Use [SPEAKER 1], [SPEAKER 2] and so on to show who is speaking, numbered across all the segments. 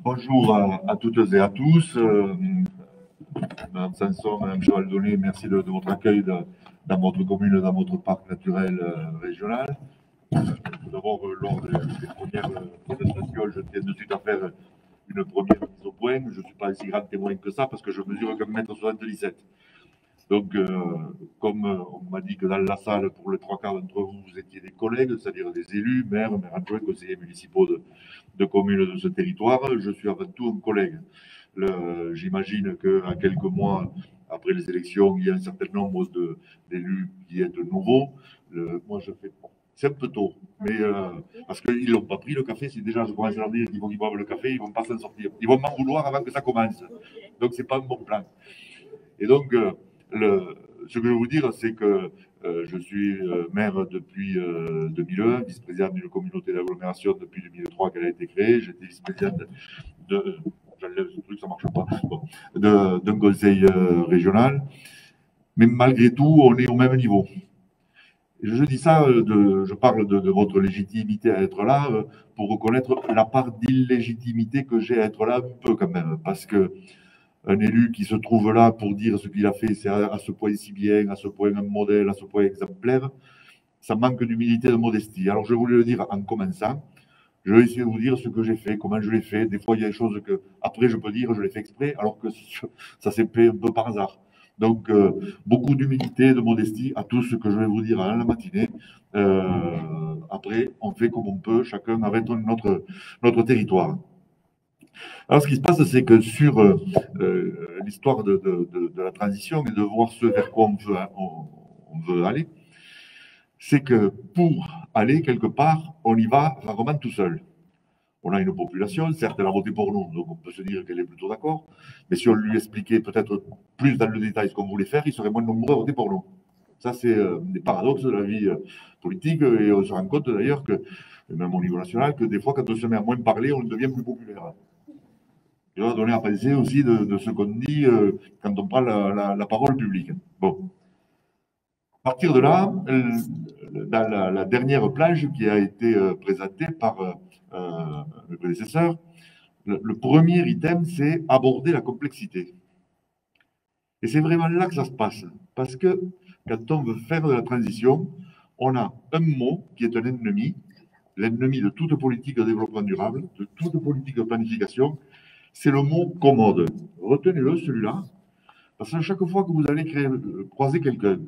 [SPEAKER 1] Bonjour à toutes et à tous. Madame Sanson, Madame Chevaldonné, merci de votre accueil dans votre commune, dans votre parc naturel régional. Tout d'abord, lors des premières protestations, je tiens de suite à faire une première mise au point. Je ne suis pas un si grand témoin que ça parce que je mesure qu'un mètre 77. Donc, comme on m'a dit que dans la salle, pour les trois quarts d'entre vous, vous étiez des collègues, c'est-à-dire des élus, maires, maires adjoints, conseillers municipaux de communes de ce territoire, je suis avant tout un collègue. J'imagine qu'à quelques mois après les élections, il y a un certain nombre d'élus qui êtes nouveaux. Moi, je fais. C'est un peu tôt, mais parce qu'ils n'ont pas pris le café. Si déjà je commence à leur dire qu'ils vont boivent le café, ils ne vont pas s'en sortir. Ils vont m'en vouloir avant que ça commence. Donc, ce n'est pas un bon plan. Et donc, ce que je veux vous dire, c'est que je suis maire depuis 2001, vice-président d'une communauté d'agglomération depuis 2003 qu'elle a été créée. J'étais vice-président j'enlève ce truc, ça marche pas, bon, d'un conseil régional. Mais malgré tout, on est au même niveau. Et je dis ça, je parle de votre légitimité à être là, pour reconnaître la part d'illégitimité que j'ai à être là, un peu quand même, parce que un élu qui se trouve là pour dire ce qu'il a fait, c'est à ce point si bien, à ce point un modèle, à ce point exemplaire, ça manque d'humilité et de modestie. Alors je voulais le dire en commençant, je vais essayer de vous dire ce que j'ai fait, comment je l'ai fait. Des fois, il y a des choses que, après, je peux dire, je l'ai fait exprès, alors que ça s'est fait un peu par hasard. Donc, beaucoup d'humilité, de modestie à tout ce que je vais vous dire à la matinée. Après, on fait comme on peut, chacun avec notre territoire. Alors, ce qui se passe, c'est que sur l'histoire de la transition et de voir ce vers quoi on veut aller, c'est que pour aller quelque part, on y va rarement tout seul. On a une population, certes, elle a voté pour nous, donc on peut se dire qu'elle est plutôt d'accord, mais si on lui expliquait peut-être plus dans le détail ce qu'on voulait faire, il serait moins nombreux à voter pour nous. Ça, c'est des paradoxes de la vie politique, et on se rend compte d'ailleurs que, même au niveau national, que des fois, quand on se met à moins parler, on devient plus populaire. Il va donner à penser aussi de ce qu'on dit quand on prend la parole publique. Bon. À partir de là, dans la dernière plage qui a été présentée par le prédécesseur, le premier item, c'est aborder la complexité. Et c'est vraiment là que ça se passe. Parce que quand on veut faire de la transition, on a un mot qui est un ennemi, l'ennemi de toute politique de développement durable, de toute politique de planification, c'est le mot commode. Retenez-le, celui-là, parce que chaque fois que vous allez croiser quelqu'un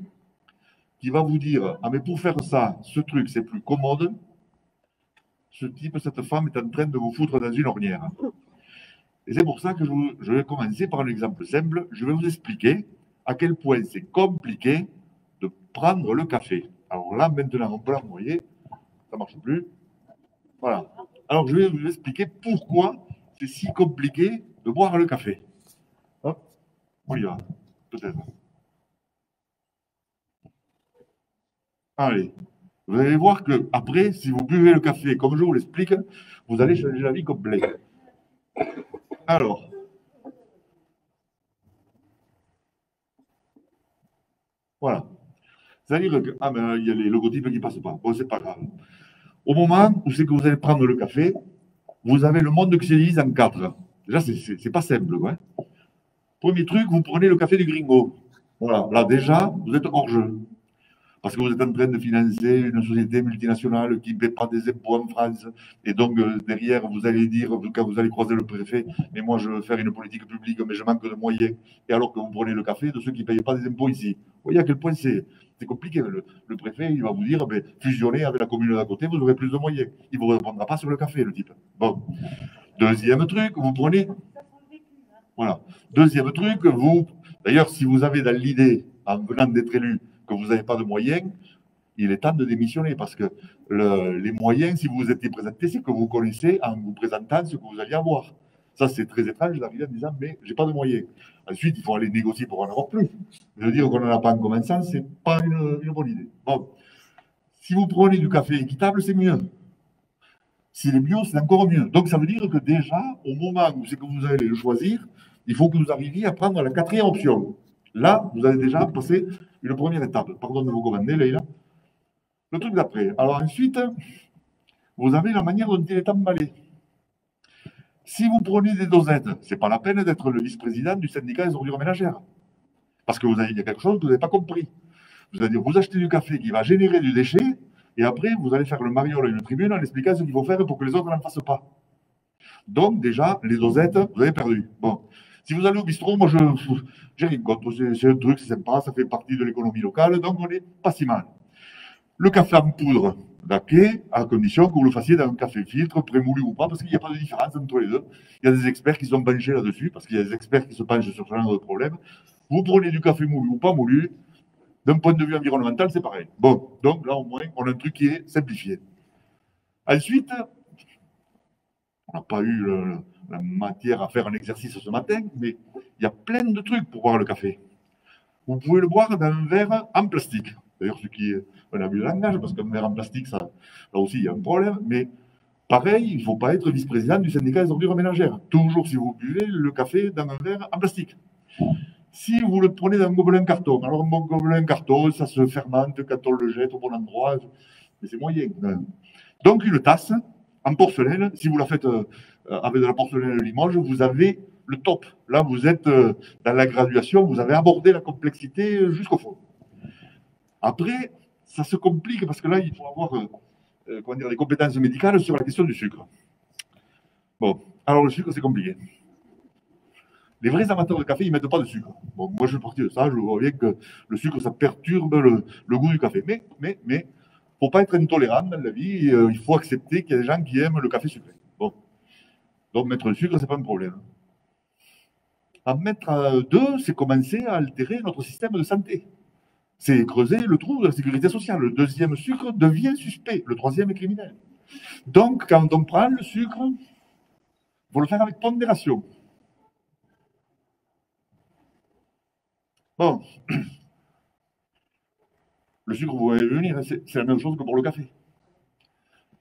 [SPEAKER 1] qui va vous dire « Ah, mais pour faire ça, ce truc, c'est plus commode », ce type, cette femme est en train de vous foutre dans une ornière. Et c'est pour ça que je vais commencer par un exemple simple. Je vais vous expliquer à quel point c'est compliqué de prendre le café. Alors là, maintenant, on peut vous voyez, ça ne marche plus. Voilà. Alors, je vais vous expliquer pourquoi c'est si compliqué de boire le café. Hop, on y va, peut-être. Allez, vous allez voir que après, si vous buvez le café comme je vous l'explique, vous allez changer la vie complète. Alors, voilà. C'est-à-dire que, ah ben, il y a les logotypes qui ne passent pas. Bon, c'est pas grave. Au moment où c'est que vous allez prendre le café, vous avez le monde qui se divise en quatre. Déjà, c'est pas simple. Ouais. Premier truc, vous prenez le café du gringo. Voilà. Là, déjà, vous êtes hors jeu. Parce que vous êtes en train de financer une société multinationale qui ne paie pas des impôts en France. Et donc, derrière, vous allez dire, quand vous allez croiser le préfet, mais moi, je veux faire une politique publique, mais je manque de moyens. Et alors que vous prenez le café de ceux qui ne payent pas des impôts ici. Vous voyez à quel point c'est compliqué. Le préfet, il va vous dire, ben, fusionnez avec la commune d'à côté, vous aurez plus de moyens. Il ne vous répondra pas sur le café, le type. Bon. Deuxième truc, vous prenez. Voilà. Deuxième truc, vous. D'ailleurs, si vous avez dans l'idée, en venant d'être élu, que vous n'avez pas de moyens, il est temps de démissionner parce que les moyens, si vous vous étiez présenté, c'est que vous connaissez en vous présentant ce que vous alliez avoir. Ça, c'est très étrange d'arriver en disant, mais j'ai pas de moyens. Ensuite, il faut aller négocier pour en avoir plus. Je veux dire qu'on n'en a pas en commençant, c'est pas une bonne idée. Bon. Si vous prenez du café équitable, c'est mieux. S'il est bio, c'est encore mieux. Donc, ça veut dire que déjà, au moment où c'est que vous allez le choisir, il faut que vous arriviez à prendre la quatrième option. Là, vous avez déjà passé une première étape. Pardon de vous commander, Leïla. Le truc d'après. Alors ensuite, vous avez la manière dont il est emballé. Si vous prenez des dosettes, ce n'est pas la peine d'être le vice-président du syndicat des ordures ménagères. Parce que il y a quelque chose que vous n'avez pas compris. C'est-à-dire, vous achetez du café qui va générer du déchet, et après, vous allez faire le mariole à une tribune en expliquant ce qu'il faut faire pour que les autres n'en fassent pas. Donc, déjà, les dosettes, vous avez perdu. Bon. Si vous allez au bistrot, moi, j'ai rien contre. C'est un truc, c'est sympa, ça fait partie de l'économie locale, donc on n'est pas si mal. Le café en poudre, d'accord, à condition que vous le fassiez dans un café filtre, prémoulu ou pas, parce qu'il n'y a pas de différence entre les deux. Il y a des experts qui sont penchés là-dessus, parce qu'il y a des experts qui se penchent sur ce genre de problème. Vous prenez du café moulu ou pas moulu, d'un point de vue environnemental, c'est pareil. Bon, donc là, au moins, on a un truc qui est simplifié. Ensuite, on n'a pas eu la matière à faire un exercice ce matin, mais il y a plein de trucs pour boire le café. Vous pouvez le boire dans un verre en plastique. D'ailleurs, ce qui est un abus de langage, parce qu'un verre en plastique, ça, là aussi, il y a un problème. Mais pareil, il ne faut pas être vice-président du syndicat des ordures ménagères. Toujours, si vous buvez le café dans un verre en plastique. Si vous le prenez dans un gobelin carton, alors un gobelin carton, ça se fermente quand on le jette au bon endroit, mais c'est moyen. Donc, une tasse en porcelaine, si vous la faites avec de la porcelaine de Limoges, vous avez le top. Là, vous êtes dans la graduation, vous avez abordé la complexité jusqu'au fond. Après, ça se complique parce que là, il faut avoir des compétences médicales sur la question du sucre. Bon, alors le sucre, c'est compliqué. Les vrais amateurs de café, ils ne mettent pas de sucre. Bon, moi, je fais partie de ça. Je vois bien que le sucre, ça perturbe le goût du café. Mais, il ne faut pas être intolérant dans la vie. Il faut accepter qu'il y a des gens qui aiment le café sucré. Bon. Donc, mettre le sucre, ce n'est pas un problème. En mettre 2, c'est commencer à altérer notre système de santé. C'est creuser le trou de la sécurité sociale. Le deuxième sucre devient suspect. Le troisième est criminel. Donc, quand on prend le sucre, il faut le faire avec pondération. Bon. Le sucre, vous voyez venir, c'est la même chose que pour le café.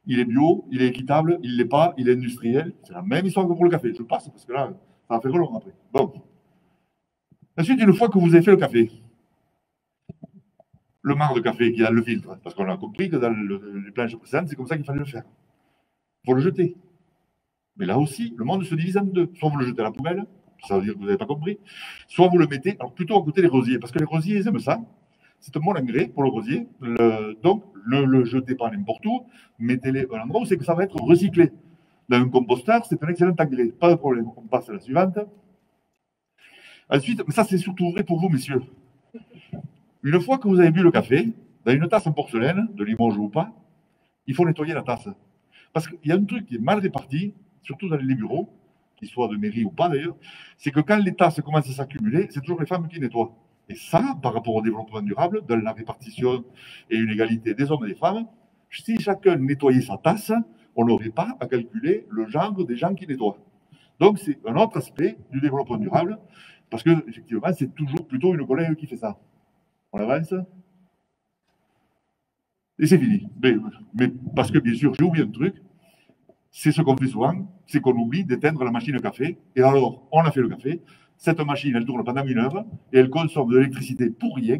[SPEAKER 1] Il est bio, il est équitable, il ne l'est pas, il est industriel. C'est la même histoire que pour le café. Je passe parce que là, ça va faire long après. Bon. Ensuite, une fois que vous avez fait le café, le marc de café qui est dans le filtre, parce qu'on a compris que dans les planches précédentes, c'est comme ça qu'il fallait le faire. Il faut le jeter. Mais là aussi, le monde se divise en deux. Soit vous le jetez à la poubelle, ça veut dire que vous n'avez pas compris, soit vous le mettez, alors plutôt à côté des rosiers, parce que les rosiers, ils aiment ça. C'est un bon engrais pour le rosier. Donc, ne le jetez pas n'importe où, mettez-les à un endroit où c'est que ça va être recyclé. Dans un composteur, c'est un excellent engrais, pas de problème. On passe à la suivante. Ensuite, mais ça c'est surtout vrai pour vous, messieurs. Une fois que vous avez bu le café, dans une tasse en porcelaine, de Limoges ou pas, il faut nettoyer la tasse. Parce qu'il y a un truc qui est mal réparti, surtout dans les bureaux, qu'ils soient de mairie ou pas d'ailleurs, c'est que quand les tasses commencent à s'accumuler, c'est toujours les femmes qui nettoient. Et ça, par rapport au développement durable, dans la répartition et une égalité des hommes et des femmes, si chacun nettoyait sa tasse, on n'aurait pas à calculer le genre des gens qui nettoient. Donc c'est un autre aspect du développement durable, parce que effectivement, c'est toujours plutôt une collègue qui fait ça. On avance. Et c'est fini. Mais parce que bien sûr, j'ai oublié un truc, c'est ce qu'on fait souvent, c'est qu'on oublie d'éteindre la machine à café. Et alors, on a fait le café. Cette machine, elle tourne pendant 1 heure et elle consomme de l'électricité pour rien.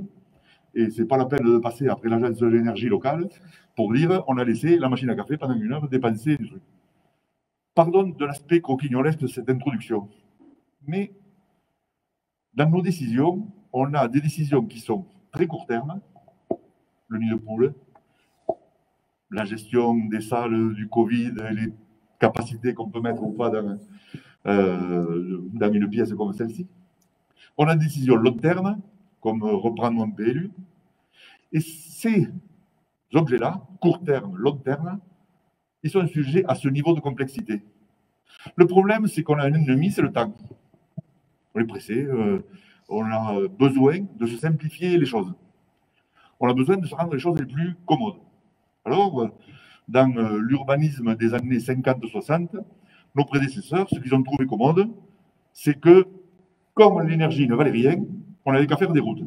[SPEAKER 1] Et c'est pas la peine de passer après l'agence de l'énergie locale pour dire on a laissé la machine à café pendant 1 heure dépenser du truc. Pardon de l'aspect croquignolesque de cette introduction. Mais dans nos décisions, on a des décisions qui sont très court terme, le nid de poule, la gestion des salles du Covid, les capacités qu'on peut mettre ou pas dans une pièce comme celle-ci. On a des décisions long terme, comme reprendre un PLU. Et ces objets-là, court terme, long terme, ils sont sujets à ce niveau de complexité. Le problème, c'est qu'on a un ennemi, c'est le temps. On est pressé, on a besoin de se simplifier les choses. On a besoin de se rendre les choses les plus commodes. Alors, dans l'urbanisme des années 50-60, nos prédécesseurs, ce qu'ils ont trouvé commode, c'est que, comme l'énergie ne valait rien, on n'avait qu'à faire des routes.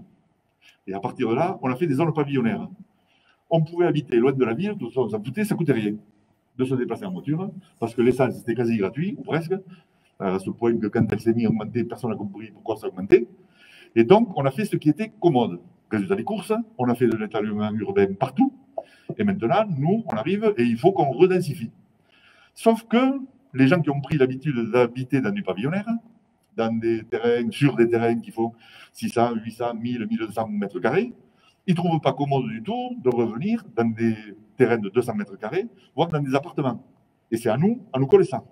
[SPEAKER 1] Et à partir de là, on a fait des zones pavillonnaires. On pouvait habiter loin de la ville, tout ça, ça coûtait rien de se déplacer en voiture, parce que l'essence, c'était quasi gratuit, ou presque, à ce point que quand elle s'est mise à augmenter, personne n'a compris pourquoi ça augmentait. Et donc, on a fait ce qui était commode. Résultat des courses, on a fait de l'étalement urbain partout, Et maintenant, nous, on arrive et il faut qu'on redensifie. Sauf que les gens qui ont pris l'habitude d'habiter dans du pavillonnaire, dans des terrains, sur des terrains qui font 600, 800, 1000, 1200 mètres carrés, ils ne trouvent pas commode du tout de revenir dans des terrains de 200 mètres carrés, voire dans des appartements. Et c'est à nous coller ça.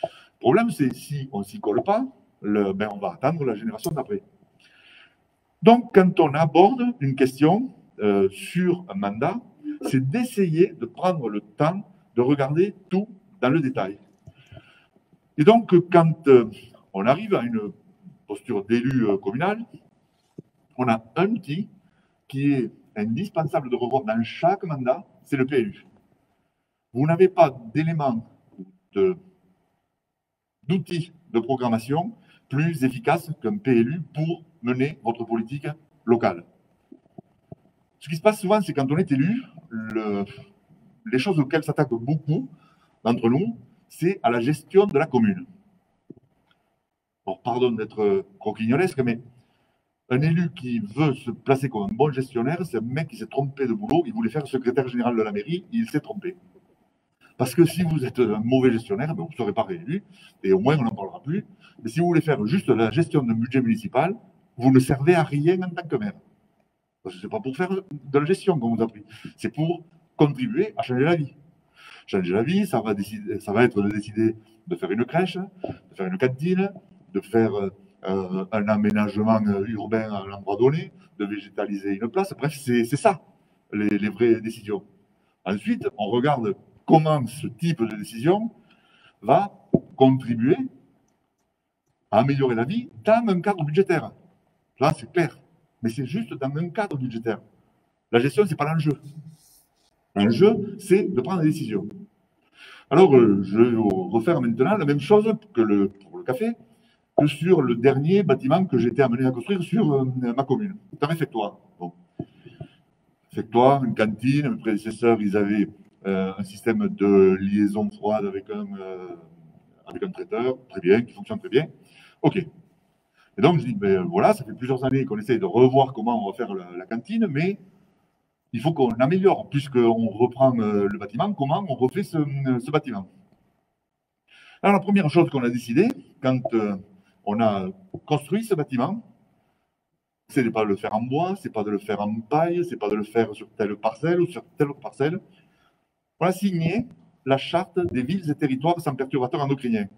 [SPEAKER 1] Le problème, c'est si on ne s'y colle pas, on va attendre la génération d'après. Donc, quand on aborde une question sur un mandat, c'est d'essayer de prendre le temps de regarder tout dans le détail. Et donc, quand on arrive à une posture d'élu communal, on a un outil qui est indispensable de revoir dans chaque mandat, c'est le PLU. Vous n'avez pas d'éléments, d'outils de programmation plus efficaces qu'un PLU pour mener votre politique locale. Ce qui se passe souvent, c'est quand on est élu, les choses auxquelles s'attaquent beaucoup d'entre nous, c'est à la gestion de la commune. Bon, pardon d'être croquignolesque, mais un élu qui veut se placer comme un bon gestionnaire, c'est un mec qui s'est trompé de boulot, il voulait faire secrétaire général de la mairie, il s'est trompé. Parce que si vous êtes un mauvais gestionnaire, vous ne serez pas réélu, et au moins on n'en parlera plus. Mais si vous voulez faire juste la gestion d'un budget municipal, vous ne servez à rien en tant que maire. Parce que ce n'est pas pour faire de la gestion qu'on vous a pris, c'est pour contribuer à changer la vie. Changer la vie, ça va être de décider de faire une crèche, de faire une cantine, de faire un aménagement urbain à un endroit donné, de végétaliser une place. Bref, c'est ça, les vraies décisions. Ensuite, on regarde comment ce type de décision va contribuer à améliorer la vie dans un cadre budgétaire. Là, c'est clair. Mais c'est juste dans un cadre budgétaire. La gestion, ce n'est pas l'enjeu. L'enjeu, c'est de prendre des décisions. Alors, je vais refaire maintenant la même chose que pour le café, que sur le dernier bâtiment que j'ai été amené à construire sur ma commune. C'est un réfectoire. Bon. Réfectoire, une cantine, mes prédécesseurs, ils avaient un système de liaison froide avec un traiteur, très bien, qui fonctionne très bien. OK. Et donc, je dis, ben voilà, ça fait plusieurs années qu'on essaie de revoir comment on va faire la cantine, mais il faut qu'on améliore, puisqu'on reprend le bâtiment, comment on refait ce bâtiment. Alors, la première chose qu'on a décidé, quand on a construit ce bâtiment, c'est de ne pas le faire en bois, c'est pas de le faire en paille, c'est pas de le faire sur telle parcelle ou sur telle autre parcelle. On a signé la charte des villes et territoires sans perturbateurs endocriniens.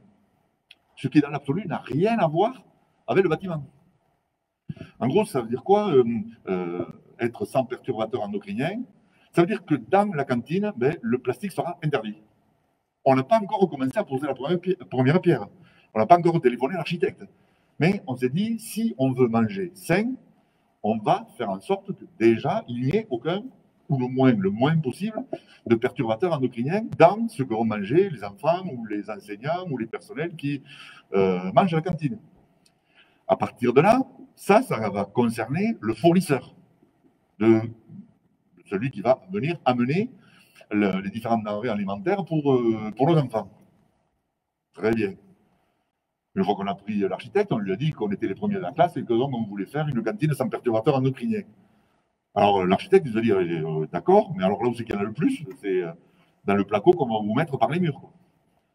[SPEAKER 1] Ce qui, dans l'absolu, n'a rien à voir avec le bâtiment. En gros, ça veut dire quoi, être sans perturbateurs endocriniens? Ça veut dire que dans la cantine, le plastique sera interdit. On n'a pas encore commencé à poser la première pierre. On n'a pas encore téléphoné à l'architecte. Mais on s'est dit, si on veut manger sain, on va faire en sorte que déjà, il n'y ait aucun, ou le moins possible, de perturbateurs endocriniens dans ce que vont manger les enfants ou les enseignants ou les personnels qui mangent à la cantine. À partir de là, ça va concerner le fournisseur, de celui qui va venir amener les différentes denrées alimentaires pour nos enfants. Très bien. Une fois qu'on a pris l'architecte, on lui a dit qu'on était les premiers de la classe et que donc on voulait faire une cantine sans perturbateurs endocriniens. Alors l'architecte nous a dit d'accord, mais alors là où c'est qu'il y en a le plus, c'est dans le placo qu'on va vous mettre par les murs.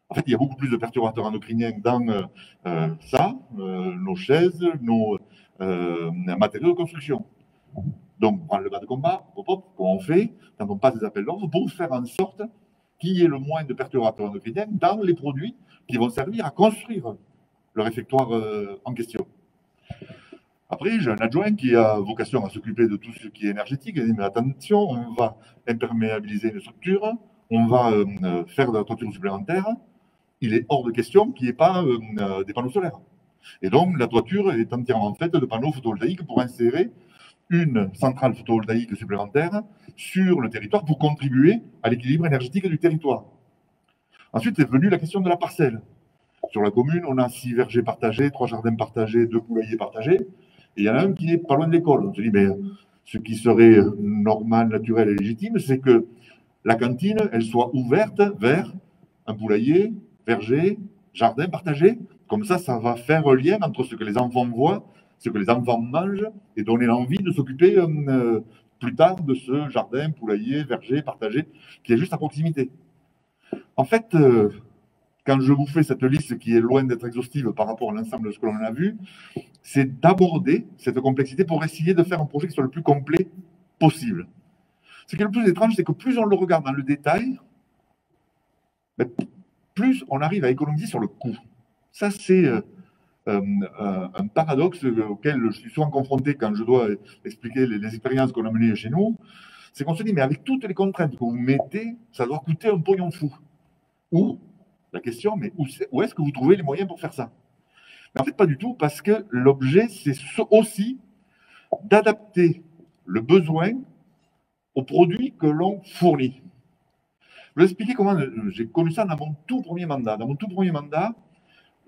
[SPEAKER 1] En fait, il y a beaucoup plus de perturbateurs endocriniens dans nos chaises, nos matériaux de construction. Donc, on prend le bas de combat, comment on fait quand on passe des appels d'ordre pour faire en sorte qu'il y ait le moins de perturbateurs endocriniens dans les produits qui vont servir à construire le réfectoire en question. Après, j'ai un adjoint qui a vocation à s'occuper de tout ce qui est énergétique. Il dit, mais attention, on va imperméabiliser une structure, on va faire de la toiture supplémentaire. Il est hors de question qu'il n'y ait pas des panneaux solaires. Et donc, la toiture est entièrement faite de panneaux photovoltaïques pour insérer une centrale photovoltaïque supplémentaire sur le territoire pour contribuer à l'équilibre énergétique du territoire. Ensuite est venue la question de la parcelle. Sur la commune, on a 6 vergers partagés, 3 jardins partagés, 2 poulaillers partagés, et il y en a un qui n'est pas loin de l'école. On se dit, mais ce qui serait normal, naturel et légitime, c'est que la cantine, elle soit ouverte vers un poulailler, verger, jardin partagé. Comme ça va faire un lien entre ce que les enfants voient, ce que les enfants mangent, et donner l'envie de s'occuper plus tard de ce jardin, poulailler, verger, partagé, qui est juste à proximité. En fait, quand je vous fais cette liste qui est loin d'être exhaustive par rapport à l'ensemble de ce que l'on a vu, c'est d'aborder cette complexité pour essayer de faire un projet qui soit le plus complet possible. Ce qui est le plus étrange, c'est que plus on le regarde dans le détail, plus on arrive à économiser sur le coût. Ça, c'est un paradoxe auquel je suis souvent confronté quand je dois expliquer les expériences qu'on a menées chez nous. C'est qu'on se dit, mais avec toutes les contraintes que vous mettez, ça doit coûter un pognon fou. Ou, la question, mais où est-ce que vous trouvez les moyens pour faire ça? Mais en fait, pas du tout, parce que l'objet, c'est aussi d'adapter le besoin aux produits que l'on fournit. Je vais vous expliquer comment j'ai connu ça dans mon tout premier mandat. Dans mon tout premier mandat,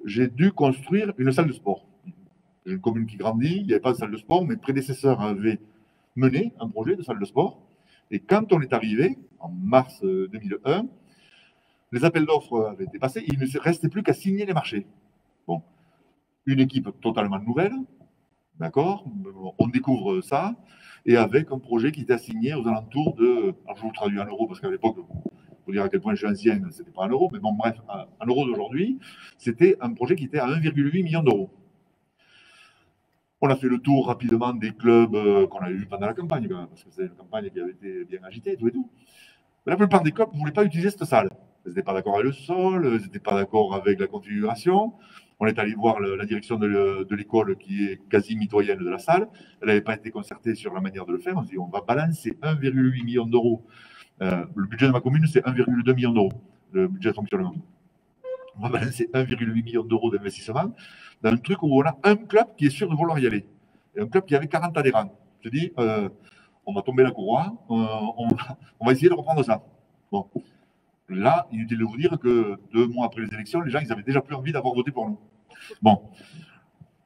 [SPEAKER 1] j'ai dû construire une salle de sport. J'ai une commune qui grandit, il n'y avait pas de salle de sport, mes prédécesseurs avaient mené un projet de salle de sport. Et quand on est arrivé, en mars 2001, les appels d'offres avaient été passés, il ne restait plus qu'à signer les marchés. Bon, une équipe totalement nouvelle, d'accord, on découvre ça, et avec un projet qui était assigné aux alentours de, alors je vous traduis en euros parce qu'à l'époque, pour dire à quel point je suis ancien, c'était pas un euro, mais bon, bref, en euros d'aujourd'hui, c'était un projet qui était à 1,8 million d'euros. On a fait le tour rapidement des clubs qu'on avait vus pendant la campagne, quand même, parce que c'était une campagne qui avait été bien agitée, tout et tout. Mais la plupart des clubs ne voulaient pas utiliser cette salle. Ils n'étaient pas d'accord avec le sol, ils n'étaient pas d'accord avec la configuration. On est allé voir la direction de l'école qui est quasi mitoyenne de la salle. Elle n'avait pas été concertée sur la manière de le faire. On s'est dit, on va balancer 1,8 million d'euros. Le budget de ma commune, c'est 1,2 million d'euros, le budget de fonctionnement. On va balancer 1,8 million d'euros d'investissement dans un truc où on a un club qui est sûr de vouloir y aller. Et un club qui avait 40 adhérents. Je dis, on va tomber la courroie, on va essayer de reprendre ça. Bon. Là, inutile de vous dire que 2 mois après les élections, les gens, ils avaient déjà plus envie d'avoir voté pour nous. Bon.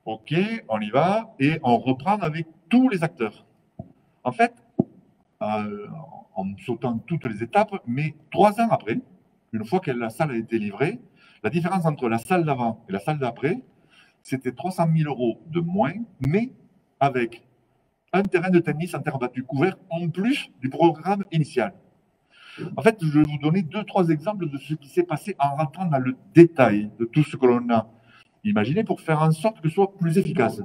[SPEAKER 1] Ok, on y va, et on reprend avec tous les acteurs. En fait, en sautant toutes les étapes, mais 3 ans après, une fois que la salle a été livrée, la différence entre la salle d'avant et la salle d'après, c'était 300 000 euros de moins, mais avec un terrain de tennis en terre battue couvert en plus du programme initial. En fait, je vais vous donner 2-3 exemples de ce qui s'est passé en rentrant dans le détail de tout ce que l'on a imaginé pour faire en sorte que ce soit plus efficace.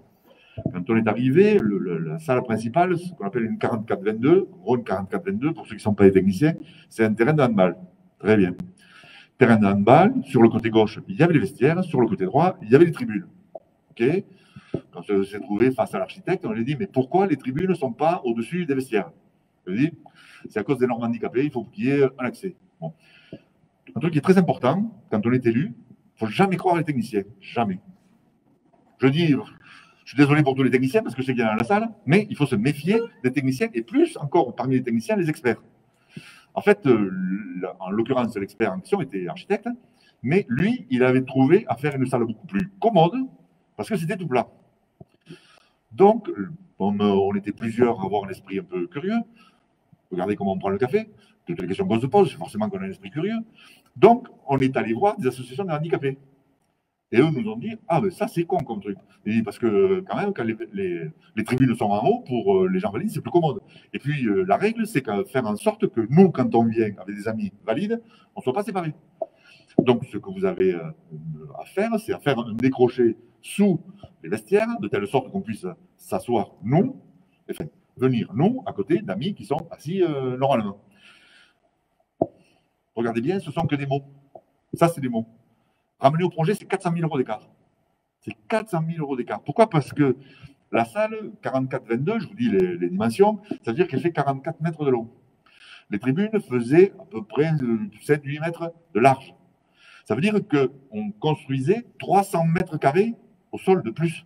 [SPEAKER 1] Quand on est arrivé, la salle principale, ce qu'on appelle une 44-22, en gros une 44-22, pour ceux qui ne sont pas des techniciens, c'est un terrain de handball. Très bien. Terrain de handball, sur le côté gauche, il y avait les vestiaires, sur le côté droit, il y avait les tribunes. Okay. Quand on s'est trouvé face à l'architecte, on lui a dit, mais pourquoi les tribunes ne sont pas au-dessus des vestiaires? Il a dit, c'est à cause des normes handicapés, il faut qu'il y ait un accès. Bon. Un truc qui est très important, quand on est élu, il ne faut jamais croire les techniciens. Jamais. Je dis, je suis désolé pour tous les techniciens, parce que je sais qu'il y en a dans la salle, mais il faut se méfier des techniciens, et plus encore parmi les techniciens, les experts. En fait, en l'occurrence, l'expert en question était architecte, mais lui, il avait trouvé à faire une salle beaucoup plus commode, parce que c'était tout plat. Donc, on était plusieurs à avoir un esprit un peu curieux. Regardez comment on prend le café. Toutes les questions qu'on se pose, c'est forcément qu'on a un esprit curieux. Donc, on est allé voir des associations de handicapés. Et eux nous ont dit, ah, mais ça, c'est con comme truc. Et parce que, quand même, quand les tribunes sont en haut, pour les gens valides, c'est plus commode. Et puis, la règle, c'est de faire en sorte que nous, quand on vient avec des amis valides, on ne soit pas séparés. Donc, ce que vous avez à faire, c'est à faire un décroché sous les vestiaires, de telle sorte qu'on puisse s'asseoir, nous, enfin, venir, nous, à côté d'amis qui sont assis normalement. Regardez bien, ce sont que des mots. Ça, c'est des mots. Ramener au projet, c'est 400 000 euros d'écart. C'est 400 000 euros d'écart. Pourquoi? Parce que la salle, 44-22, je vous dis les dimensions, ça veut dire qu'elle fait 44 mètres de long. Les tribunes faisaient à peu près 7-8 mètres de large. Ça veut dire qu'on construisait 300 mètres carrés au sol de plus.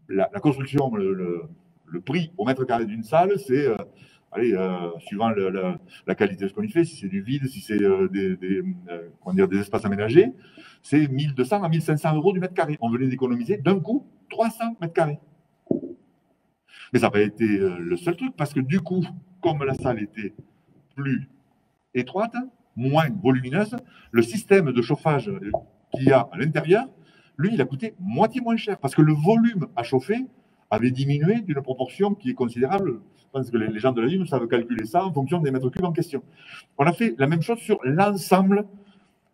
[SPEAKER 1] La construction, le prix au mètre carré d'une salle, c'est, suivant la qualité de ce qu'on y fait, si c'est du vide, si c'est des espaces aménagés, c'est 1200 à 1500 euros du mètre carré. On venait d'économiser d'un coup 300 mètres carrés. Mais ça n'a pas été le seul truc, parce que du coup, comme la salle était plus étroite, moins volumineuse, le système de chauffage qu'il y a à l'intérieur, lui, il a coûté moitié moins cher, parce que le volume à chauffer avait diminué d'une proportion qui est considérable. Je pense que les gens de la ville savent calculer ça en fonction des mètres cubes en question. On a fait la même chose sur l'ensemble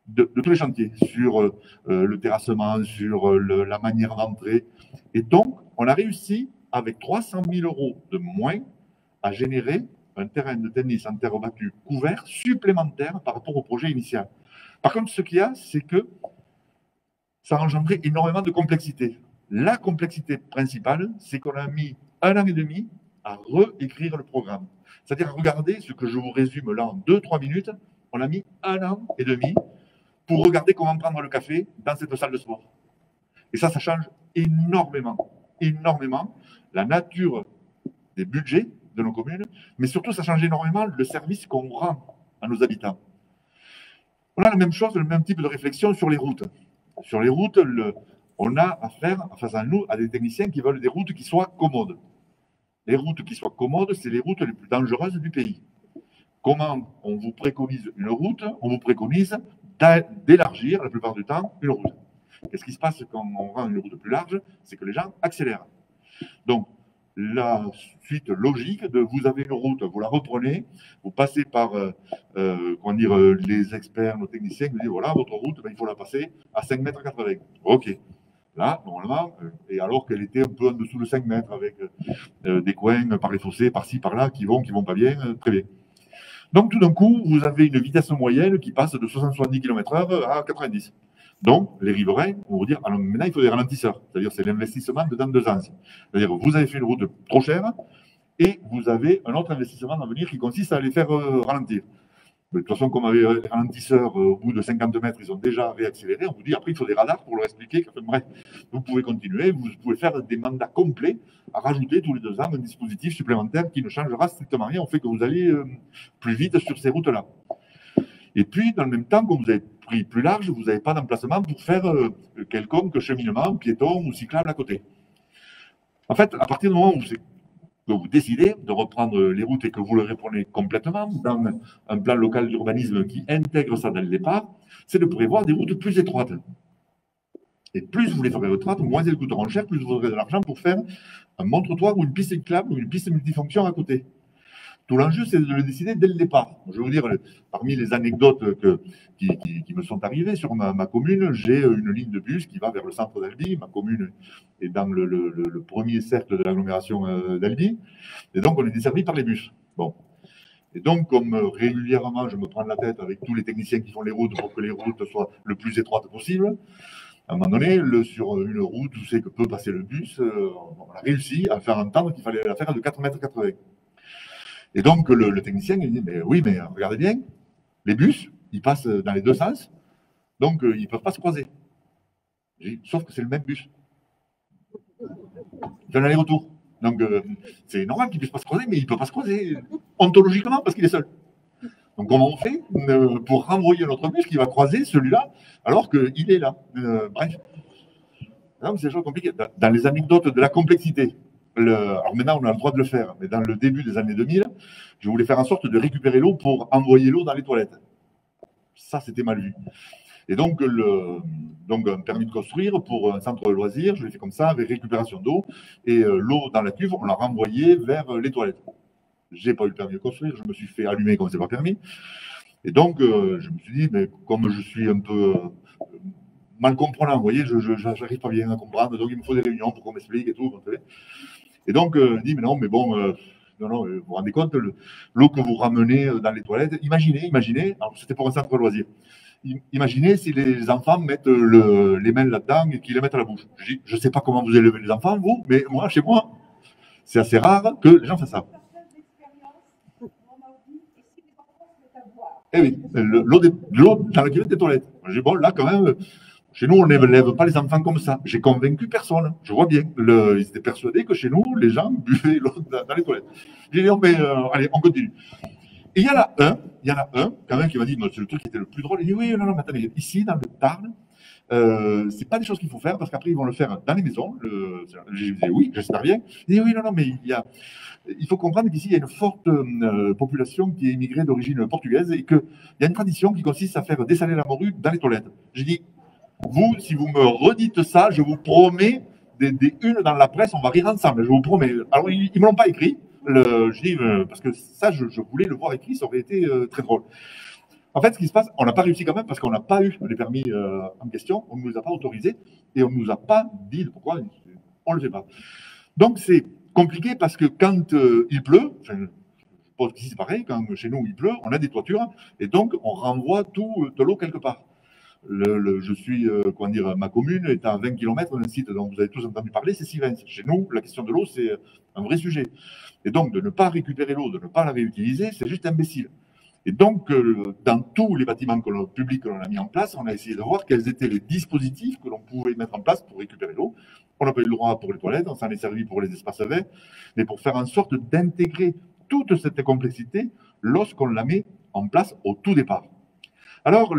[SPEAKER 1] de tous les chantiers, sur le terrassement, sur la manière d'entrer. Et donc, on a réussi, avec 300 000 € de moins, à générer un terrain de tennis en terre battue couvert supplémentaire par rapport au projet initial. Par contre, ce qu'il y a, c'est que ça a engendré énormément de complexité. La complexité principale, c'est qu'on a mis 1 an et demi à réécrire le programme. C'est-à-dire, regardez ce que je vous résume là en 2-3 minutes, on a mis 1 an et demi pour regarder comment prendre le café dans cette salle de sport. Et ça change énormément, énormément la nature des budgets de nos communes, mais surtout, ça change énormément le service qu'on rend à nos habitants. On a la même chose, le même type de réflexion sur les routes. Sur les routes, on a affaire, face à nous, à des techniciens qui veulent des routes qui soient commodes. Les routes qui soient commodes, c'est les routes les plus dangereuses du pays. Comment on vous préconise une route? On vous préconise d'élargir, la plupart du temps, une route. Qu'est-ce qui se passe quand on rend une route plus large? C'est que les gens accélèrent. Donc, la suite logique de vous avez une route, vous la reprenez, vous passez par les experts, nos techniciens, vous disent voilà, votre route, il faut la passer à 5,80 m. Ok. Là, normalement, et alors qu'elle était un peu en dessous de 5 mètres, avec des coins par les fossés, par-ci, par-là, qui vont pas bien, très bien. Donc, tout d'un coup, vous avez une vitesse moyenne qui passe de 70 km/h à 90. Donc, les riverains vont vous dire, alors maintenant, il faut des ralentisseurs. C'est-à-dire, c'est l'investissement de dans 2 ans. C'est-à-dire, vous avez fait une route trop chère et vous avez un autre investissement à venir qui consiste à les faire ralentir. Mais de toute façon, comme avec les ralentisseurs, au bout de 50 mètres, ils ont déjà réaccéléré. On vous dit, après, il faut des radars pour leur expliquer. Bref, vous pouvez continuer, vous pouvez faire des mandats complets à rajouter tous les 2 ans un dispositif supplémentaire qui ne changera strictement rien. On fait que vous allez plus vite sur ces routes-là. Et puis, dans le même temps, comme vous avez pris plus large, vous n'avez pas d'emplacement pour faire quelconque cheminement, piéton ou cyclable à côté. En fait, à partir du moment où vous décidez de reprendre les routes et que vous le reprenez complètement dans un plan local d'urbanisme qui intègre ça dès le départ, c'est de prévoir des routes plus étroites. Et plus vous les ferez étroites, moins elles coûteront cher, plus vous aurez de l'argent pour faire un montre-trottoir ou une piste cyclable ou une piste multifonction à côté. Tout l'enjeu, c'est de le décider dès le départ. Je vais vous dire, parmi les anecdotes qui me sont arrivées sur ma commune, j'ai une ligne de bus qui va vers le centre d'Albi. Ma commune est dans le premier cercle de l'agglomération d'Albi. Et donc, on est desservi par les bus. Bon. Et donc, comme régulièrement, je me prends la tête avec tous les techniciens qui font les routes pour que les routes soient le plus étroites possible, à un moment donné, sur une route où c'est que peut passer le bus, on a réussi à faire entendre qu'il fallait la faire de 4,80 m. Et donc, le technicien, il dit, mais oui, mais regardez bien, les bus, ils passent dans les 2 sens, donc ils ne peuvent pas se croiser. Sauf que c'est le même bus. C'est un aller-retour. Donc, c'est normal qu'ils ne puissent pas se croiser, mais il ne peut pas se croiser ontologiquement parce qu'il est seul. Donc, comment on fait pour renvoyer notre bus qui va croiser celui-là alors qu'il est là? Bref. Donc, c'est des choses compliquées. Dans les anecdotes de la complexité, alors maintenant, on a le droit de le faire, mais dans le début des années 2000, je voulais faire en sorte de récupérer l'eau pour envoyer l'eau dans les toilettes. Ça, c'était mal vu. Et donc, un permis de construire pour un centre de loisirs, je l'ai fait comme ça, avec récupération d'eau, et l'eau dans la cuve, on l'a renvoyée vers les toilettes. J'ai pas eu le permis de construire, je me suis fait allumer comme c'est pas permis. Et donc, je me suis dit, mais comme je suis un peu mal comprenant, vous voyez, je n'arrive pas bien à comprendre, donc il me faut des réunions pour qu'on m'explique et tout. Et donc, je dis, mais non, non, vous vous rendez compte, l'eau que vous ramenez dans les toilettes, imaginez, alors c'était pour un centre de loisirs, imaginez si les enfants mettent les mains là-dedans et qu'ils les mettent à la bouche. Je ne sais pas comment vous élevez les enfants, vous, mais moi, chez moi, c'est assez rare que les gens fassent ça. Eh oui, l'eau dans la cuvette des toilettes. J'ai dit, bon, là, quand même, chez nous, on n'élève pas les enfants comme ça. J'ai convaincu personne. Je vois bien. Ils étaient persuadés que chez nous, les gens buvaient l'eau dans les toilettes. J'ai dit, non, mais allez, on continue. Et il y en a un, quand même, qui m'a dit, c'est le truc qui était le plus drôle. Il dit, oui, non, mais attendez, ici, dans le Tarn, c'est pas des choses qu'il faut faire parce qu'après, ils vont le faire dans les maisons. J'ai dit, oui, j'espère bien. Il dit, oui, non, mais il faut comprendre qu'ici, il y a une forte population qui est immigrée d'origine portugaise et qu'il y a une tradition qui consiste à faire dessaler la morue dans les toilettes. J'ai dit, vous, si vous me redites ça, je vous promets des unes dans la presse, on va rire ensemble, je vous promets. Alors, ils ne me l'ont pas écrit, je dis, parce que ça, je voulais le voir écrit, ça aurait été très drôle. En fait, ce qui se passe, on n'a pas réussi quand même parce qu'on n'a pas eu les permis en question, on ne nous a pas autorisés et on ne nous a pas dit pourquoi, on ne le fait pas. Donc, c'est compliqué parce que quand il pleut, je pense qu'ici c'est pareil, quand chez nous il pleut, on a des toitures et donc on renvoie tout de l'eau quelque part. Je suis, comment dire, ma commune est à 20 km d'un site dont vous avez tous entendu parler, c'est Sivens. Chez nous, la question de l'eau, c'est un vrai sujet. Et donc, de ne pas récupérer l'eau, de ne pas la réutiliser, c'est juste imbécile. Et donc, dans tous les bâtiments publics que l'on a mis en place, on a essayé de voir quels étaient les dispositifs que l'on pouvait mettre en place pour récupérer l'eau. On n'a pas eu le droit pour les toilettes, on s'en est servi pour les espaces verts, mais pour faire en sorte d'intégrer toute cette complexité lorsqu'on la met en place au tout départ. Alors,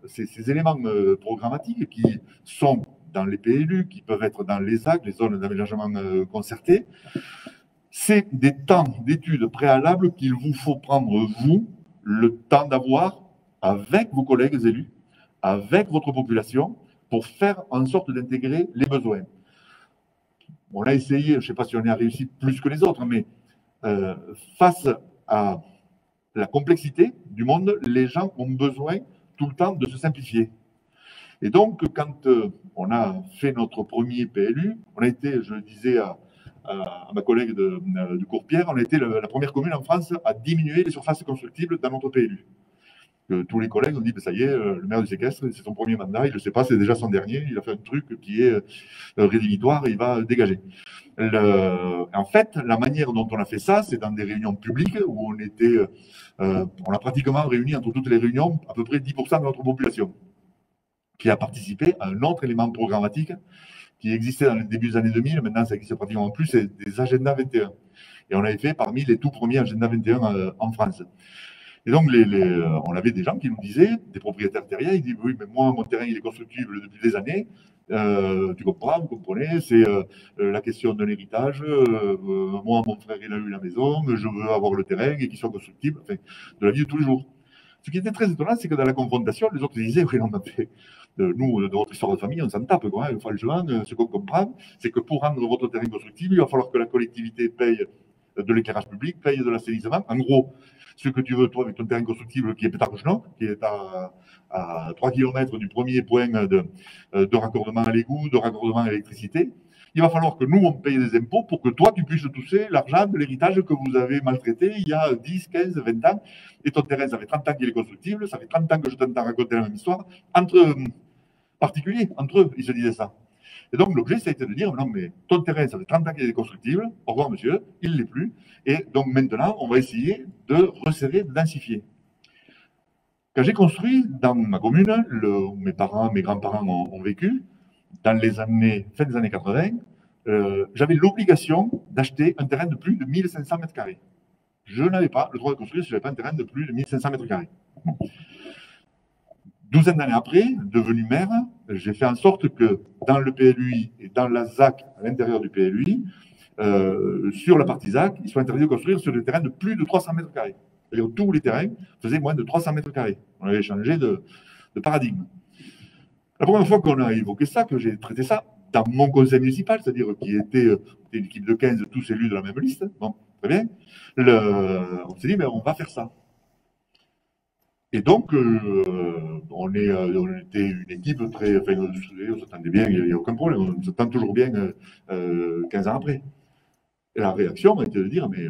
[SPEAKER 1] ces éléments programmatiques qui sont dans les PLU, qui peuvent être dans les ZAC, les zones d'aménagement concerté, c'est des temps d'études préalables qu'il vous faut prendre, vous, le temps d'avoir avec vos collègues élus, avec votre population, pour faire en sorte d'intégrer les besoins. On a essayé, je ne sais pas si on a réussi plus que les autres, mais face à la complexité du monde, les gens ont besoin tout le temps de se simplifier. Et donc, quand on a fait notre premier PLU, on a été, je le disais à ma collègue de Courpierre, on a été la première commune en France à diminuer les surfaces constructibles dans notre PLU. Tous les collègues ont dit, ben ça y est, le maire du séquestre, c'est son premier mandat, il ne le sait pas, c'est déjà son dernier, il a fait un truc qui est rédhibitoire, il va dégager. En fait, la manière dont on a fait ça, c'est dans des réunions publiques où on a pratiquement réuni entre toutes les réunions à peu près 10% de notre population qui a participé à un autre élément programmatique qui existait dans les débuts des années 2000, maintenant ça existe pratiquement plus, c'est des agendas 21. Et on avait fait parmi les tout premiers agendas 21 en France. Et donc, on avait des gens qui nous disaient, des propriétaires terriens, ils disaient, oui, mais moi, mon terrain, il est constructible depuis des années. Tu comprends, vous comprenez, c'est la question de l'héritage. Moi, mon frère, il a eu la maison, je veux avoir le terrain et qu'il soit constructible, enfin, de la vie de tous les jours. Ce qui était très étonnant, c'est que dans la confrontation, les autres disaient, oui, non, mais nous, de votre histoire de famille, on s'en tape, quoi. Hein. Franchement, ce qu'on comprend, c'est que pour rendre votre terrain constructible, il va falloir que la collectivité paye de l'éclairage public, paye de l'assainissement. En gros, ce que tu veux, toi, avec ton terrain constructible qui est Pétargenant, qui est à 3 km du premier point de raccordement à l'égout, de raccordement à l'électricité, il va falloir que nous, on paye des impôts pour que toi, tu puisses toucher l'argent de l'héritage que vous avez maltraité il y a 10, 15, 20 ans. Et ton terrain, ça fait 30 ans qu'il est constructible, ça fait 30 ans que je t'entends raconter la même histoire. Entre particuliers, entre eux, ils se disaient ça. Et donc, l'objet, ça a été de dire, non, mais ton terrain, ça fait 30 ans qu'il est constructible, au revoir, monsieur, il ne l'est plus. Et donc, maintenant, on va essayer de resserrer, de densifier. Quand j'ai construit dans ma commune, où mes parents, mes grands-parents ont vécu, dans les années, fin des années 80, j'avais l'obligation d'acheter un terrain de plus de 1500 mètres carrés. Je n'avais pas le droit de construire si je n'avais pas un terrain de plus de 1500 mètres carrés. Bon. 12 d'années après, devenu maire, j'ai fait en sorte que dans le PLUI et dans la ZAC, à l'intérieur du PLUI, sur la partie ZAC, il soit interdit de construire sur des terrains de plus de 300 mètres carrés. C'est-à-dire tous les terrains faisaient moins de 300 mètres carrés. On avait changé de paradigme. La première fois qu'on a évoqué ça, que j'ai traité ça dans mon conseil municipal, c'est-à-dire qui était une équipe de 15, tous élus de la même liste, bon, très bien, on s'est dit, mais on va faire ça. Et donc, on était une équipe très, enfin, on s'entendait bien, il n'y a aucun problème, on s'entend toujours bien 15 ans après. Et la réaction a été de dire, mais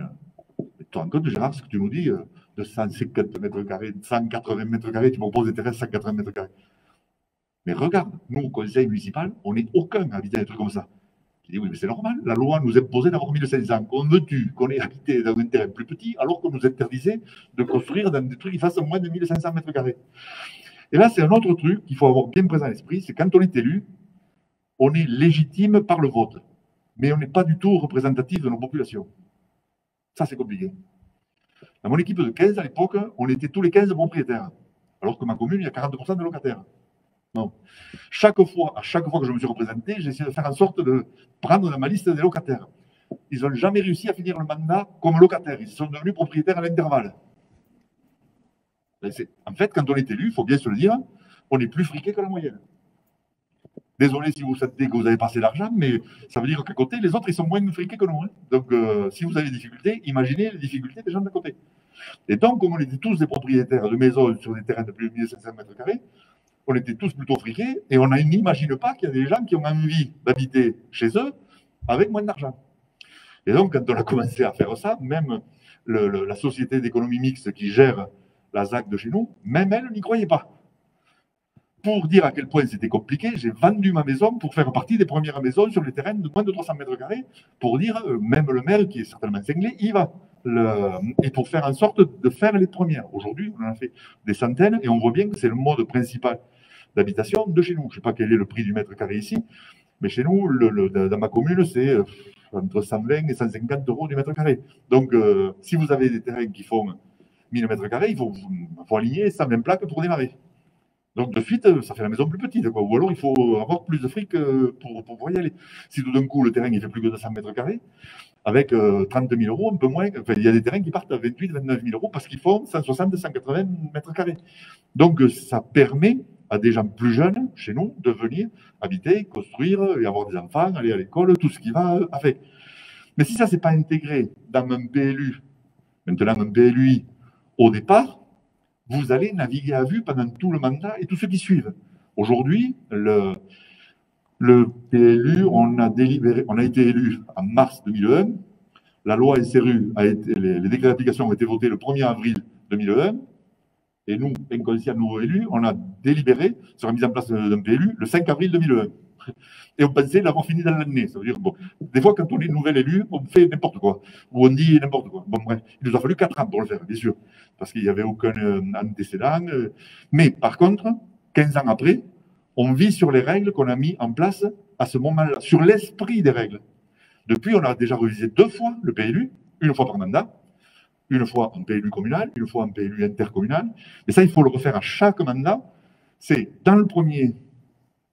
[SPEAKER 1] tu te rends compte, Gérard, ce que tu nous dis, de 150 mètres carrés, 180 mètres carrés, tu proposes des terrains de 180 mètres carrés. Mais regarde, nous, au conseil municipal, on n'est aucun à habiter des trucs comme ça. Je dis, oui, mais c'est normal, la loi nous imposait d'avoir 1500. Qu'on veux-tu qu'on ait habité dans un terrain plus petit, alors qu'on nous interdisait de construire dans des trucs qui fassent moins de 1500 mètres carrés. Et là, c'est un autre truc qu'il faut avoir bien présent à l'esprit, c'est quand on est élu, on est légitime par le vote, mais on n'est pas du tout représentatif de nos populations. Ça, c'est compliqué. Dans mon équipe de 15, à l'époque, on était tous les 15 propriétaires, alors que ma commune, il y a 40% de locataires. Non. À chaque fois que je me suis représenté, j'ai essayé de faire en sorte de prendre dans ma liste des locataires. Ils n'ont jamais réussi à finir le mandat comme locataires. Ils sont devenus propriétaires à l'intervalle. En fait, quand on est élu, il faut bien se le dire, on est plus friqué que la moyenne. Désolé si vous sentez que vous avez passé l'argent, mais ça veut dire qu'à côté, les autres, ils sont moins friqués que nous. Hein. Donc, si vous avez des difficultés, imaginez les difficultés des gens d'à côté. Et donc, comme on était tous des propriétaires de maisons sur des terrains de plus de 1500 mètres carrés, on était tous plutôt friqués et on n'imagine pas qu'il y a des gens qui ont envie d'habiter chez eux avec moins d'argent. Et donc, quand on a commencé à faire ça, même la société d'économie mixte qui gère la ZAC de chez nous, même elle n'y croyait pas. Pour dire à quel point c'était compliqué, j'ai vendu ma maison pour faire partie des premières maisons sur les terrains de moins de 300 mètres carrés, pour dire, même le maire, qui est certainement cinglé, il va. Et pour faire en sorte de faire les premières. Aujourd'hui, on en a fait des centaines, et on voit bien que c'est le mode principal d'habitation de chez nous. Je ne sais pas quel est le prix du mètre carré ici, mais chez nous, dans ma commune, c'est entre 120 et 150 euros du mètre carré. Donc, si vous avez des terrains qui font 1000 mètres carrés, il faut aligner 120 plaques pour démarrer. Donc, de suite, ça fait la maison plus petite, quoi. Ou alors, il faut avoir plus de fric pour pouvoir y aller. Si tout d'un coup, le terrain, il fait plus que 200 mètres carrés, avec 30 000 euros, un peu moins, enfin, il y a des terrains qui partent à 28 29 000 euros parce qu'ils font 160 180 mètres carrés. Donc, ça permet à des gens plus jeunes, chez nous, de venir habiter, construire et avoir des enfants, aller à l'école, tout ce qui va avec. Mais si ça, c'est pas intégré dans un PLU, maintenant un PLUI, au départ, vous allez naviguer à vue pendant tout le mandat et tous ceux qui suivent. Aujourd'hui, le PLU, on a été élu en mars 2001. La loi SRU, les décrets d'application ont été votés le 1er avril 2001. Et nous, inconscients nouveaux élus, on a délibéré sur la mise en place d'un PLU le 5 avril 2001. Et on pensait l'avoir fini dans l'année. Ça veut dire, bon, des fois, quand on est nouvel élu, on fait n'importe quoi. Ou on dit n'importe quoi. Bon, bref, il nous a fallu 4 ans pour le faire, bien sûr. Parce qu'il n'y avait aucun antécédent. Mais par contre, 15 ans après, on vit sur les règles qu'on a mis en place à ce moment-là, sur l'esprit des règles. Depuis, on a déjà révisé 2 fois le PLU, une fois par mandat, une fois en PLU communal, une fois en PLU intercommunal. Et ça, il faut le refaire à chaque mandat. C'est dans le premier,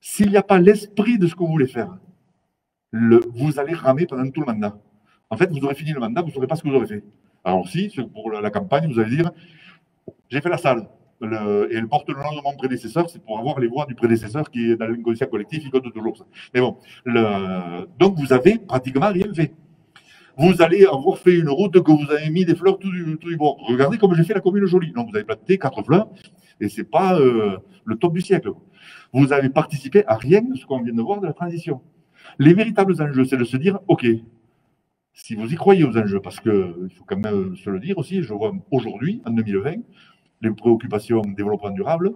[SPEAKER 1] s'il n'y a pas l'esprit de ce que vous voulez faire, vous allez ramer pendant tout le mandat. En fait, vous aurez fini le mandat, vous ne saurez pas ce que vous aurez fait. Alors si, pour la campagne, vous allez dire, j'ai fait la salle, et elle porte le nom de mon prédécesseur, c'est pour avoir les voix du prédécesseur qui est dans l'inconscient collectif, il compte toujours ça. Mais bon, donc vous avez pratiquement rien fait. Vous allez avoir fait une route que vous avez mis des fleurs tout du bord. Regardez comme j'ai fait la commune jolie. Non, vous avez planté 4 fleurs, et c'est pas le top du siècle. Vous avez participé à rien de ce qu'on vient de voir de la transition. Les véritables enjeux, c'est de se dire, OK, si vous y croyez aux enjeux, parce qu'il faut quand même se le dire aussi, je vois aujourd'hui, en 2020, les préoccupations de développement durable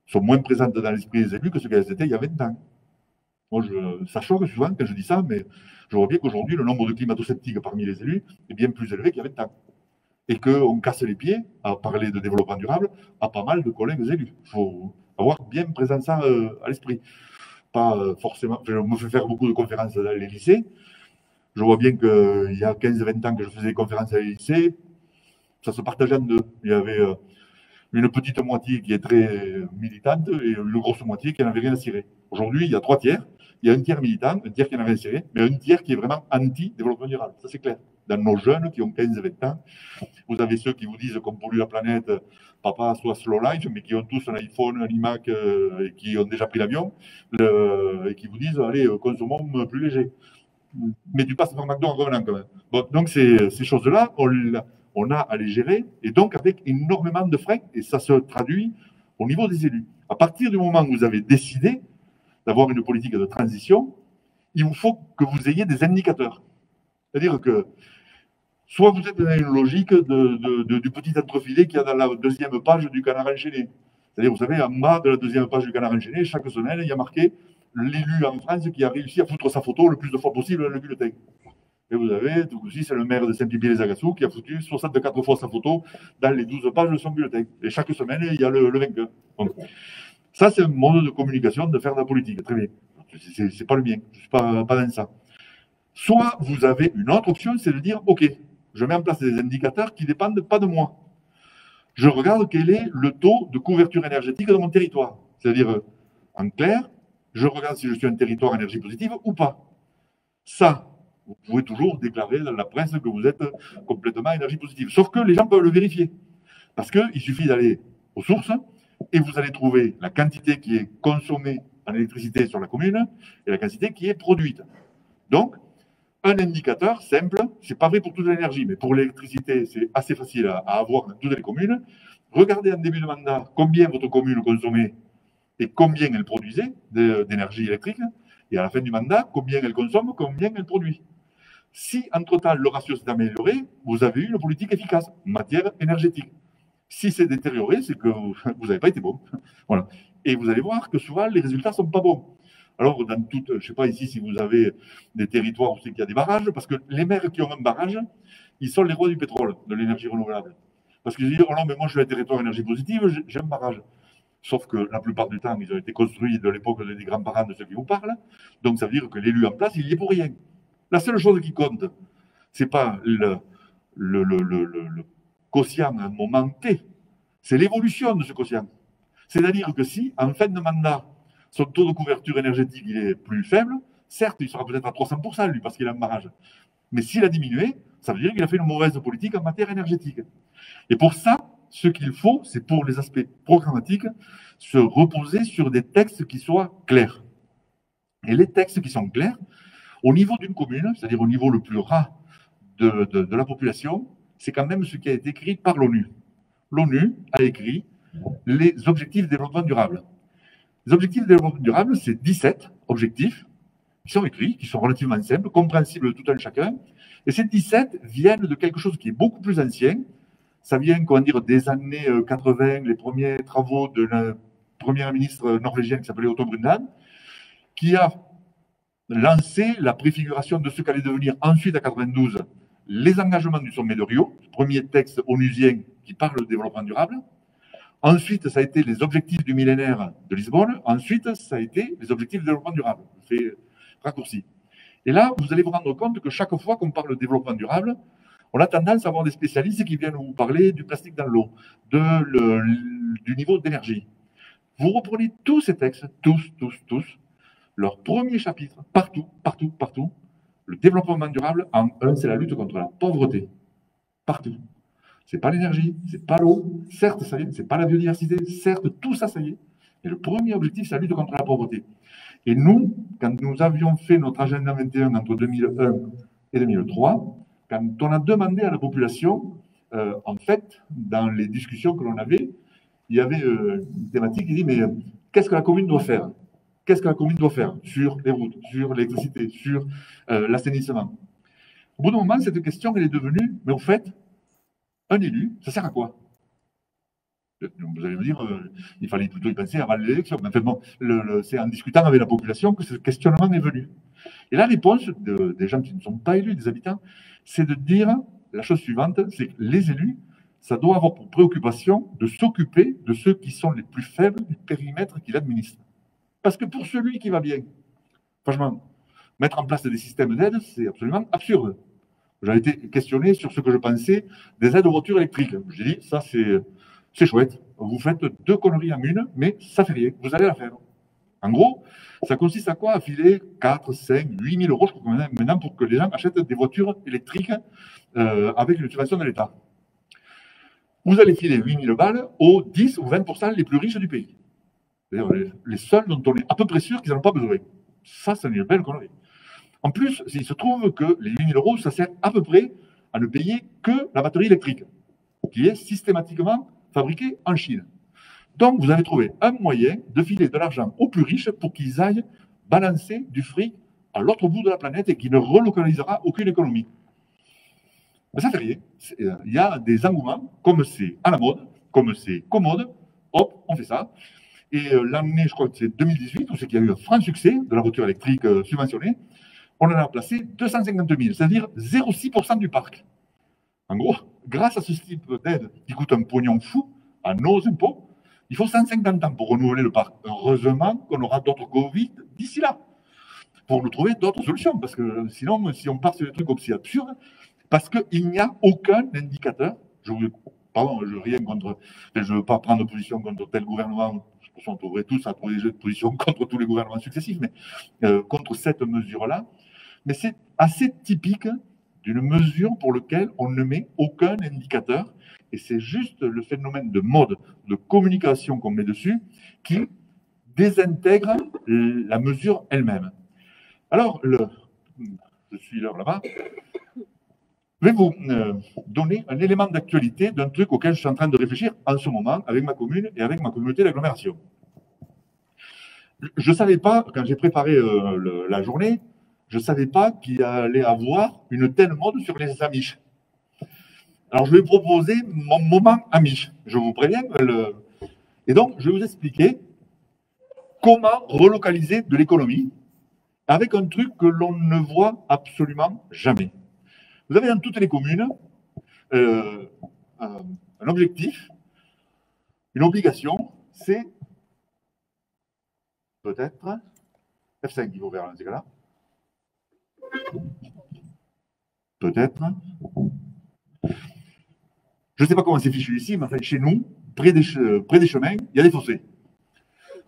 [SPEAKER 1] sont moins présentes dans l'esprit des élus que ce qu'elles étaient il y a 20 ans. Moi, ça choque souvent quand je dis ça, mais je vois bien qu'aujourd'hui, le nombre de climato-sceptiques parmi les élus est bien plus élevé qu'il y a 20 ans. Et qu'on casse les pieds à parler de développement durable à pas mal de collègues élus. Il faut avoir bien présent ça à l'esprit. Pas forcément. Je me fais faire beaucoup de conférences dans les lycées. Je vois bien qu'il y a 15-20 ans que je faisais des conférences dans les lycées, ça se partageait en deux. Il y avait une petite moitié qui est très militante et une grosse moitié qui n'avait rien à cirer. Aujourd'hui, il y a 3 tiers. Il y a un tiers militant, un tiers qui n'a rien à cirer, mais un tiers qui est vraiment anti-développement durable. Ça, c'est clair. Dans nos jeunes qui ont 15-20 ans, vous avez ceux qui vous disent qu'on pollue la planète, papa soit slow life, mais qui ont tous un iPhone, un iMac et qui ont déjà pris l'avion, et qui vous disent allez, consommons plus léger. Mais tu passes par McDo en revenant quand même. Bon, donc ces choses-là, on a à les gérer, et donc avec énormément de freins, et ça se traduit au niveau des élus. À partir du moment où vous avez décidé d'avoir une politique de transition, il vous faut que vous ayez des indicateurs. C'est-à-dire que soit vous êtes dans une logique du petit entrefilet qu'il y a dans la 2e page du Canard enchaîné. C'est-à-dire, vous savez, en bas de la 2e page du Canard enchaîné, chaque semaine, il y a marqué l'élu en France qui a réussi à foutre sa photo le plus de fois possible dans le bulletin. Et vous avez, tout aussi, c'est le maire de Saint-Pipin-les-Agassous qui a foutu 64 fois sa photo dans les 12 pages de son bulletin. Et chaque semaine, il y a le vainqueur. Donc, ça, c'est un mode de communication, de faire de la politique. Très bien. C'est pas le mien. Je ne suis pas dans ça. Soit vous avez une autre option, c'est de dire, OK, je mets en place des indicateurs qui ne dépendent pas de moi. Je regarde quel est le taux de couverture énergétique de mon territoire. C'est-à-dire, en clair, je regarde si je suis un territoire énergie positive ou pas. Ça, vous pouvez toujours déclarer dans la presse que vous êtes complètement énergie positive. Sauf que les gens peuvent le vérifier. Parce qu'il suffit d'aller aux sources et vous allez trouver la quantité qui est consommée en électricité sur la commune et la quantité qui est produite. Donc, un indicateur simple, c'est pas vrai pour toute l'énergie, mais pour l'électricité, c'est assez facile à avoir dans toutes les communes. Regardez en début de mandat combien votre commune consommait et combien elle produisait d'énergie électrique, et à la fin du mandat, combien elle consomme, combien elle produit. Si, entre-temps, le ratio s'est amélioré, vous avez eu une politique efficace en matière énergétique. Si c'est détérioré, c'est que vous n'avez pas été bon. Voilà. Et vous allez voir que souvent, les résultats ne sont pas bons. Alors, dans toute, je ne sais pas ici si vous avez des territoires où c'est qu'il y a des barrages, parce que les maires qui ont un barrage, ils sont les rois du pétrole, de l'énergie renouvelable. Parce qu'ils disent, oh non, mais moi je suis un territoire énergie positive, j'ai un barrage. Sauf que la plupart du temps, ils ont été construits de l'époque des grands-parents de ceux qui vous parlent. Donc ça veut dire que l'élu en place, il y est pour rien. La seule chose qui compte, ce n'est pas le quotient à un moment T, c'est l'évolution de ce quotient. C'est-à-dire que si, en fin de mandat, son taux de couverture énergétique il est plus faible, certes, il sera peut-être à 300%, lui, parce qu'il a un barrage. Mais s'il a diminué, ça veut dire qu'il a fait une mauvaise politique en matière énergétique. Et pour ça, ce qu'il faut, c'est pour les aspects programmatiques, se reposer sur des textes qui soient clairs. Et les textes qui sont clairs, au niveau d'une commune, c'est-à-dire au niveau le plus ras de la population, c'est quand même ce qui a été écrit par l'ONU. L'ONU a écrit les objectifs de développement durable. Les objectifs de développement durable, c'est 17 objectifs qui sont écrits, qui sont relativement simples, compréhensibles de tout un chacun. Et ces 17 viennent de quelque chose qui est beaucoup plus ancien. Ça vient, comment dire, des années 80, les premiers travaux de la première ministre norvégienne qui s'appelait Otto Brundtland, qui a lancé la préfiguration de ce qu'allait devenir ensuite, à 92, les engagements du sommet de Rio, le premier texte onusien qui parle de développement durable. Ensuite, ça a été les objectifs du millénaire de Lisbonne. Ensuite, ça a été les objectifs de développement durable. C'est raccourci. Et là, vous allez vous rendre compte que chaque fois qu'on parle de développement durable, on a tendance à avoir des spécialistes qui viennent vous parler du plastique dans l'eau, du niveau d'énergie. Vous reprenez tous ces textes, tous, leur premier chapitre, partout, le développement durable, en un, c'est la lutte contre la pauvreté. Partout. C'est pas l'énergie, c'est pas l'eau, certes, ça y est, c'est pas la biodiversité, certes, tout ça, ça y est. Et le premier objectif, c'est la lutte contre la pauvreté. Et nous, quand nous avions fait notre agenda 21 entre 2001 et 2003, quand on a demandé à la population, en fait, dans les discussions que l'on avait, il y avait une thématique qui dit, mais qu'est-ce que la commune doit faire? Qu'est-ce que la commune doit faire sur les routes, sur l'électricité, sur l'assainissement? Au bout d'un moment, cette question, elle est devenue, mais au fait, un élu, ça sert à quoi? Vous allez me dire, il fallait plutôt y penser avant l'élection. Mais enfin bon, c'est en discutant avec la population que ce questionnement est venu. Et la réponse des gens qui ne sont pas élus, des habitants, c'est de dire la chose suivante, c'est que les élus, ça doit avoir pour préoccupation de s'occuper de ceux qui sont les plus faibles du périmètre qu'ils administrent. Parce que pour celui qui va bien, franchement, mettre en place des systèmes d'aide, c'est absolument absurde. J'ai été questionné sur ce que je pensais des aides aux voitures électriques. J'ai dit, ça c'est chouette. Vous faites deux conneries en une, mais ça fait rien. Vous allez la faire. En gros, ça consiste à quoi? À filer 4, 5, 8 000 euros, je crois, maintenant, pour que les gens achètent des voitures électriques avec une subvention de l'État. Vous allez filer 8 000 balles aux 10 ou 20% les plus riches du pays. C'est-à-dire les seuls dont on est à peu près sûr qu'ils n'en ont pas besoin. Ça, c'est une belle connerie. En plus, il se trouve que les 8 000 euros, ça sert à peu près à ne payer que la batterie électrique, qui est systématiquement fabriquée en Chine. Donc, vous avez trouvé un moyen de filer de l'argent aux plus riches pour qu'ils aillent balancer du fric à l'autre bout de la planète et qui ne relocalisera aucune économie. Mais ça fait rien. Il y a des engouements, comme c'est à la mode, comme c'est commode, hop, on fait ça. Et l'année, je crois que c'est 2018, où c'est qu'il y a eu un franc succès de la voiture électrique subventionnée, on en a placé 250 000, c'est-à-dire 0,6% du parc. En gros, grâce à ce type d'aide qui coûte un pognon fou à nos impôts, il faut 150 ans pour renouveler le parc. Heureusement qu'on aura d'autres Covid d'ici là, pour nous trouver d'autres solutions, parce que sinon, si on part sur des trucs aussi absurdes, parce qu'il n'y a aucun indicateur, je ne veux pas prendre position contre tel gouvernement, on trouverait tous à trouver des positions contre tous les gouvernements successifs, mais contre cette mesure-là. Mais c'est assez typique d'une mesure pour laquelle on ne met aucun indicateur, et c'est juste le phénomène de mode, de communication qu'on met dessus, qui désintègre la mesure elle-même. Alors, je suis là-bas, je vais vous donner un élément d'actualité d'un truc auquel je suis en train de réfléchir en ce moment avec ma commune et avec ma communauté d'agglomération. Je ne savais pas, quand j'ai préparé la journée, je ne savais pas qu'il allait avoir une telle mode sur les Amish. Alors, je vais proposer mon moment Amish. Je vous préviens. Et donc, je vais vous expliquer comment relocaliser de l'économie avec un truc que l'on ne voit absolument jamais. Vous avez dans toutes les communes un objectif, une obligation, c'est peut-être F5 qu'il faut faire dans ces cas-là. Peut-être. Je ne sais pas comment c'est fichu ici, mais enfin, chez nous, près des chemins, il y a des fossés.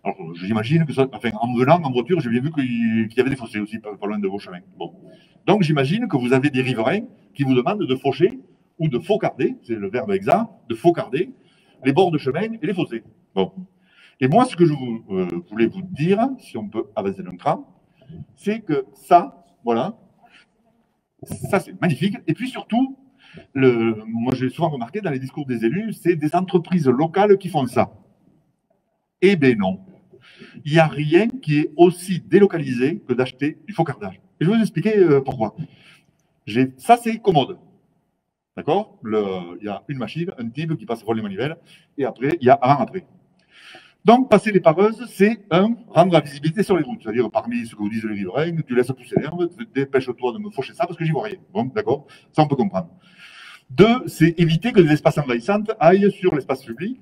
[SPEAKER 1] Alors, j'imagine que ça, enfin, en venant en voiture, j'ai bien vu qu'il y avait des fossés aussi, pas loin de vos chemins. Bon. Donc, j'imagine que vous avez des riverains qui vous demandent de faucher ou de faucarder, c'est le verbe exact, de faucarder les bords de chemin et les fossés. Bon. Et moi, ce que je voulais vous dire, si on peut avancer d'un cran, c'est que ça, voilà, ça c'est magnifique. Et puis surtout, moi j'ai souvent remarqué dans les discours des élus, c'est des entreprises locales qui font ça. Eh bien non. Il n'y a rien qui est aussi délocalisé que d'acheter du faucardage. Et je vais vous expliquer pourquoi. Ça, c'est commode. D'accord? Il y a une machine, un type qui passe pour les manivelles, et après, il y a un après. Donc, passer les pareuses, c'est rendre la visibilité sur les routes. C'est-à-dire, parmi ce que vous disent les riverains, tu laisses pousser l'herbe, dépêche-toi de me faucher ça parce que j'y vois rien. Bon, d'accord? Ça, on peut comprendre. 2, c'est éviter que les espaces envahissantes aillent sur l'espace public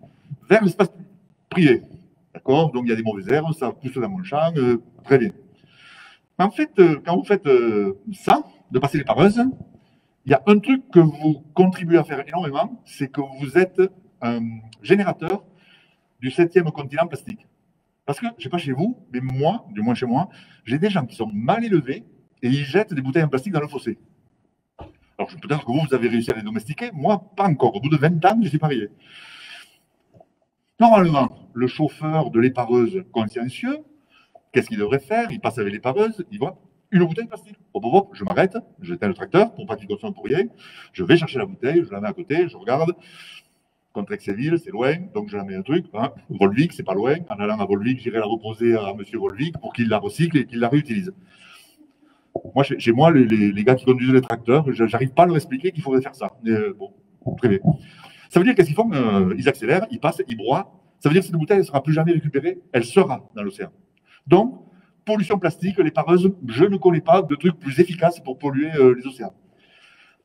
[SPEAKER 1] vers l'espace privé. D'accord? Donc, il y a des mauvaises herbes, ça pousse dans mon champ, très bien. En fait, quand vous faites ça, de passer les pareuses, il y a un truc que vous contribuez à faire énormément, c'est que vous êtes un générateur du 7e continent plastique. Parce que, je ne sais pas chez vous, mais moi, du moins chez moi, j'ai des gens qui sont mal élevés et ils jettent des bouteilles en plastique dans le fossé. Alors, peut-être que vous avez réussi à les domestiquer, moi, pas encore. Au bout de 20 ans, je suis parié. Normalement, le chauffeur de l'épareuse consciencieux, qu'est-ce qu'il devrait faire? Il passe avec l'épareuse, il voit une bouteille de plastique. Hop, hop, hop, je m'arrête, j'éteins le tracteur pour pas qu'il consomme pour rien. Je vais chercher la bouteille, je la mets à côté, je regarde. Contrexéville, c'est loin, donc je la mets un truc. Hein. Volvic, c'est pas loin. En allant à Volvic, j'irai la reposer à monsieur Volvic pour qu'il la recycle et qu'il la réutilise. Moi, chez moi, les gars qui conduisent les tracteurs, j'arrive pas à leur expliquer qu'il faudrait faire ça. Bon, très bien. Ça veut dire qu'est-ce qu'ils font? Ils accélèrent, ils passent, ils broient. Ça veut dire que cette bouteille ne sera plus jamais récupérée, elle sera dans l'océan. Donc, pollution plastique, les pareuses, je ne connais pas de trucs plus efficaces pour polluer les océans.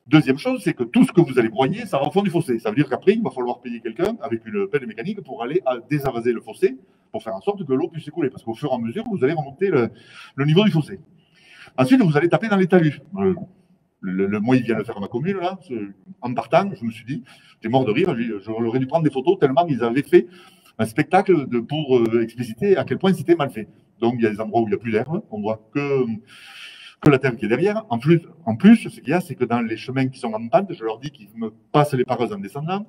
[SPEAKER 1] Deuxième chose, c'est que tout ce que vous allez broyer, ça va au fond du fossé. Ça veut dire qu'après, il va falloir payer quelqu'un avec une pelle mécanique pour aller désavaser le fossé, pour faire en sorte que l'eau puisse s'écouler. Parce qu'au fur et à mesure, vous allez remonter le niveau du fossé. Ensuite, vous allez taper dans les talus. Moi, il vient de faire ma commune, là. En partant, je me suis dit, j'étais mort de rire, j'aurais dû prendre des photos tellement ils avaient fait un spectacle pour expliciter à quel point c'était mal fait. Donc, il y a des endroits où il n'y a plus d'herbe, on voit que la terre qui est derrière. En plus, ce qu'il y a, c'est que dans les chemins qui sont en pente, je leur dis qu'ils me passent les pareuses en descendant,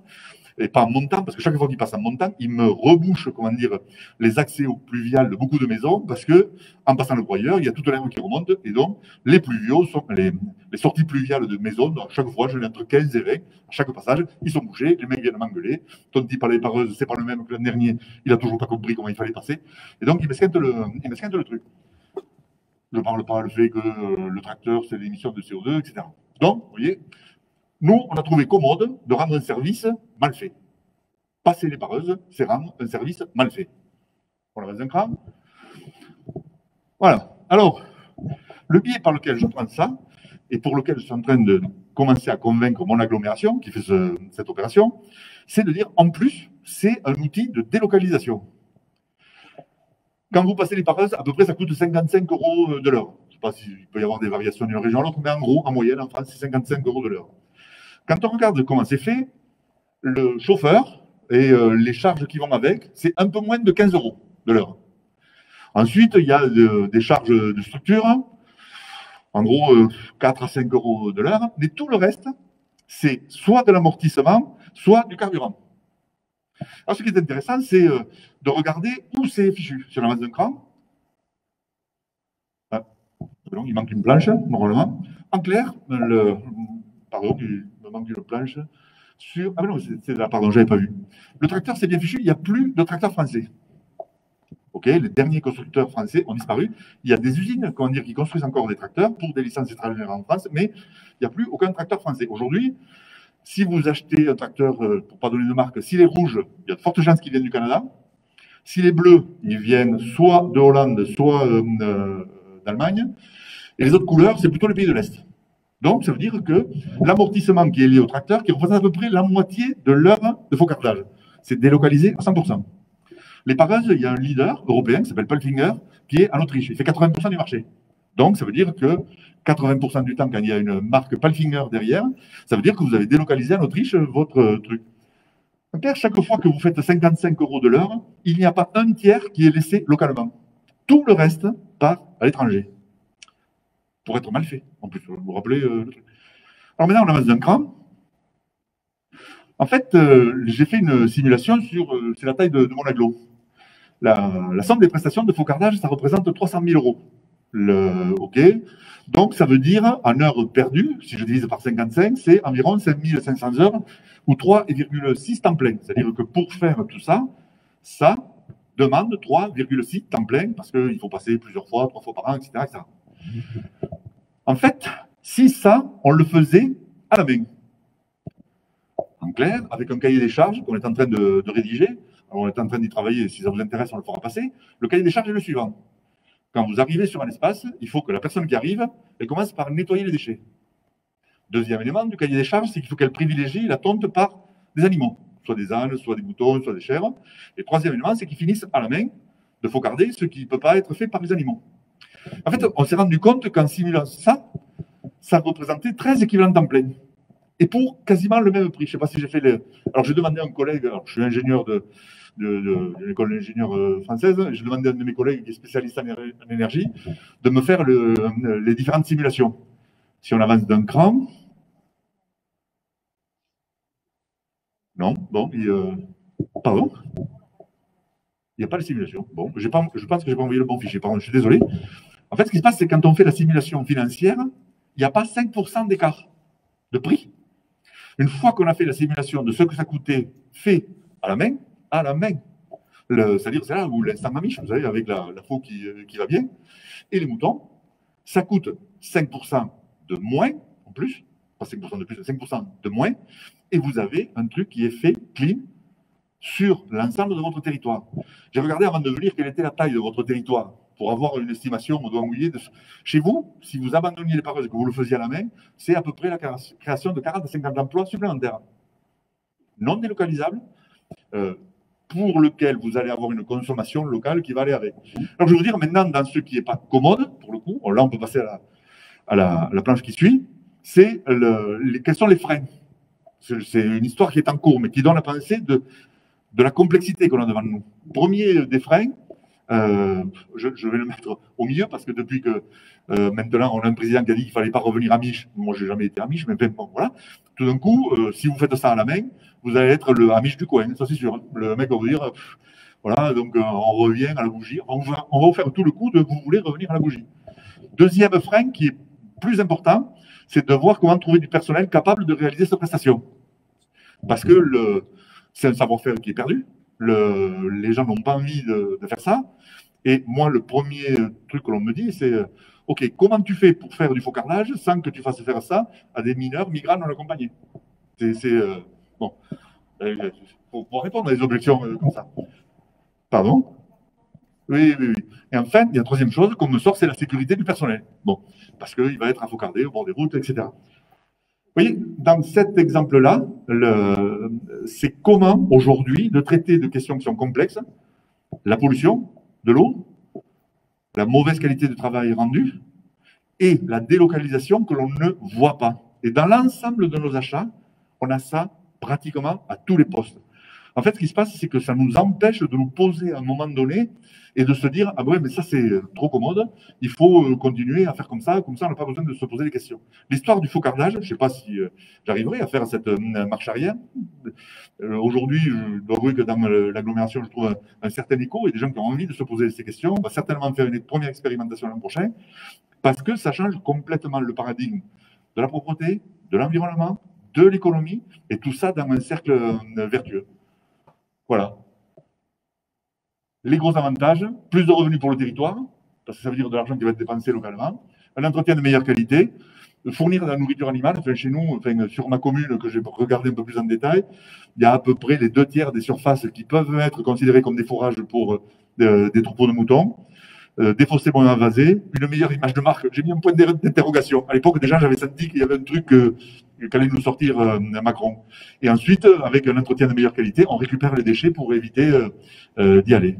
[SPEAKER 1] et pas en montant, parce que chaque fois qu'ils passent en montant, ils me rebouchent, comment dire, les accès aux pluviales de beaucoup de maisons, parce que, en passant le broyeur, il y a toute l'herbe qui remonte, et donc, les pluviaux sont, les sorties pluviales de maisons, donc chaque fois, je l'ai entre 15 et 20, à chaque passage, ils sont bouchés, les mecs viennent m'engueuler, ton type à les pareuses, c'est pas le même que l'an dernier, il a toujours pas compris comment il fallait passer, et donc, il m'esquinte le truc. Je ne parle pas du fait que le tracteur, c'est l'émission de CO2, etc. Donc, vous voyez, nous, on a trouvé commode de rendre un service mal fait. Passer les pareuses, c'est rendre un service mal fait. On avance un cran. Voilà. Alors, le biais par lequel je prends ça, et pour lequel je suis en train de commencer à convaincre mon agglomération qui fait cette opération, c'est de dire, en plus, c'est un outil de délocalisation. Quand vous passez les pareuses, à peu près, ça coûte 55 € de l'heure. Je ne sais pas s'il peut y avoir des variations d'une région à l'autre, mais en gros, en moyenne, en France, c'est 55 € de l'heure. Quand on regarde comment c'est fait, le chauffeur et les charges qui vont avec, c'est un peu moins de 15 € de l'heure. Ensuite, il y a des charges de structure, en gros, 4 à 5 € de l'heure, mais tout le reste, c'est soit de l'amortissement, soit du carburant. Alors, ce qui est intéressant, c'est de regarder où c'est fichu. Si on avance d'un cran, il manque une planche, normalement. En clair, pardon, il me manque une planche. Ah non, c'est là, pardon, j'avais pas vu. Le tracteur, c'est bien fichu, il n'y a plus de tracteur français. Ok, les derniers constructeurs français ont disparu. Il y a des usines, comment dire, qui construisent encore des tracteurs pour des licences étrangères en France, mais il n'y a plus aucun tracteur français. Aujourd'hui, si vous achetez un tracteur, pour ne pas donner de marque, s'il est rouge, il y a de fortes chances qu'il vienne du Canada. S'il est bleu, ils viennent soit de Hollande, soit d'Allemagne. Et les autres couleurs, c'est plutôt les pays de l'Est. Donc, ça veut dire que l'amortissement qui est lié au tracteur, qui représente à peu près la moitié de l'heure de faux-cartage, c'est délocalisé à 100%. Les pareuses, il y a un leader européen qui s'appelle Palfinger, qui est en Autriche. Il fait 80% du marché. Donc, ça veut dire que 80% du temps, quand il y a une marque Palfinger derrière, ça veut dire que vous avez délocalisé en Autriche votre truc. Donc, à chaque fois que vous faites 55 € de l'heure, il n'y a pas un tiers qui est laissé localement. Tout le reste part à l'étranger. Pour être mal fait, en plus. Vous vous rappelez le truc. Alors maintenant, on avance d'un cran. En fait, j'ai fait une simulation sur c'est la taille de mon aglo. La somme des prestations de faux cardage, ça représente 300 000 €. OK. Donc, ça veut dire, en heures perdues, si je divise par 55, c'est environ 5 500 heures ou 3,6 temps plein. C'est-à-dire que pour faire tout ça, ça demande 3,6 temps plein parce qu'il faut passer plusieurs fois, 3 fois par an, etc., etc. En fait, si ça, on le faisait à la main, en clair, avec un cahier des charges qu'on est en train de rédiger, alors on est en train d'y travailler, si ça vous intéresse, on le fera passer. Le cahier des charges est le suivant. Quand vous arrivez sur un espace, il faut que la personne qui arrive, elle commence par nettoyer les déchets. Deuxième élément du cahier des charges, c'est qu'il faut qu'elle privilégie la tonte par des animaux, soit des ânes, soit des moutons, soit des chèvres. Et troisième élément, c'est qu'ils finissent à la main de faucarder ce qui ne peut pas être fait par les animaux. En fait, on s'est rendu compte qu'en simulant ça, ça représentait 13 équivalents temps plein. Et pour quasiment le même prix. Je ne sais pas si j'ai fait le. Alors, j'ai demandé à un collègue, alors, je suis ingénieur de l'école d'ingénieur française, j'ai demandé à un de mes collègues qui est spécialiste en énergie de me faire les différentes simulations. Si on avance d'un cran. Non, bon, pardon. Il n'y a pas de simulation. Bon, je pense que je n'ai pas envoyé le bon fichier. Pardon, je suis désolé. En fait, ce qui se passe, c'est que quand on fait la simulation financière, il n'y a pas 5% d'écart de prix. Une fois qu'on a fait la simulation de ce que ça coûtait fait à la main, c'est-à-dire c'est là où l'instant mamiche, vous savez, avec la faux qui va bien, et les moutons, ça coûte 5% de moins, en plus, pas 5% de plus, 5% de moins, et vous avez un truc qui est fait clean sur l'ensemble de votre territoire. J'ai regardé avant de venir quelle était la taille de votre territoire pour avoir une estimation au doigt mouillé. Chez vous, si vous abandonniez les pareuses et que vous le faisiez à la main, c'est à peu près la création de 40 à 50 emplois supplémentaires. Non délocalisables, pour lequel vous allez avoir une consommation locale qui va aller avec. Alors je vais vous dire maintenant, dans ce qui n'est pas commode, pour le coup, là on peut passer à la planche qui suit, c'est quels sont les freins. C'est une histoire qui est en cours, mais qui donne la pensée de la complexité qu'on a devant nous. Premier des freins, je vais le mettre au milieu parce que depuis que maintenant on a un président qui a dit qu'il ne fallait pas revenir à Amish, moi je n'ai jamais été Amish, mais bon, voilà. Tout d'un coup, si vous faites ça à la main, vous allez être le Amish du coin, ça c'est sûr. Le mec va vous dire, voilà, donc on revient à la bougie, on va vous faire tout le coup de vous voulez revenir à la bougie. Deuxième frein qui est plus important, c'est de voir comment trouver du personnel capable de réaliser cette prestation. Parce que c'est un savoir-faire qui est perdu. Les gens n'ont pas envie de faire ça. Et moi, le premier truc que l'on me dit, c'est OK, comment tu fais pour faire du faux carnage sans que tu fasses faire ça à des mineurs migrants non accompagnés? Bon. Pour répondre à des objections comme ça. Pardon? Oui. Et enfin, il y a une troisième chose qu'on me sort, c'est la sécurité du personnel. Bon, parce qu'il va être affocardé au bord des routes, etc. Vous voyez, dans cet exemple-là, c'est comment aujourd'hui de traiter de questions qui sont complexes, la pollution de l'eau, la mauvaise qualité du travail rendu et la délocalisation que l'on ne voit pas. Et dans l'ensemble de nos achats, on a ça pratiquement à tous les postes. En fait, ce qui se passe, c'est que ça nous empêche de nous poser à un moment donné et de se dire, ah ouais, mais ça c'est trop commode, il faut continuer à faire comme ça on n'a pas besoin de se poser des questions. L'histoire du focardage, je ne sais pas si j'arriverai à faire cette marche arrière. Aujourd'hui, je dois avouer que dans l'agglomération, je trouve un certain écho et des gens qui ont envie de se poser ces questions. On va certainement faire une première expérimentation l'an prochain parce que ça change complètement le paradigme de la propreté, de l'environnement, de l'économie et tout ça dans un cercle vertueux. Voilà. Les gros avantages, plus de revenus pour le territoire, parce que ça veut dire de l'argent qui va être dépensé localement, un entretien de meilleure qualité, fournir de la nourriture animale. Enfin, chez nous, sur ma commune, que j'ai regardé un peu plus en détail, il y a à peu près les 2/3 des surfaces qui peuvent être considérées comme des fourrages pour des troupeaux de moutons. Des fossés bon invasés, une meilleure image de marque. J'ai mis un point d'interrogation. À l'époque, déjà, j'avais senti qu'il y avait un truc qu'allait nous sortir Macron. Et ensuite, avec un entretien de meilleure qualité, on récupère les déchets pour éviter d'y aller.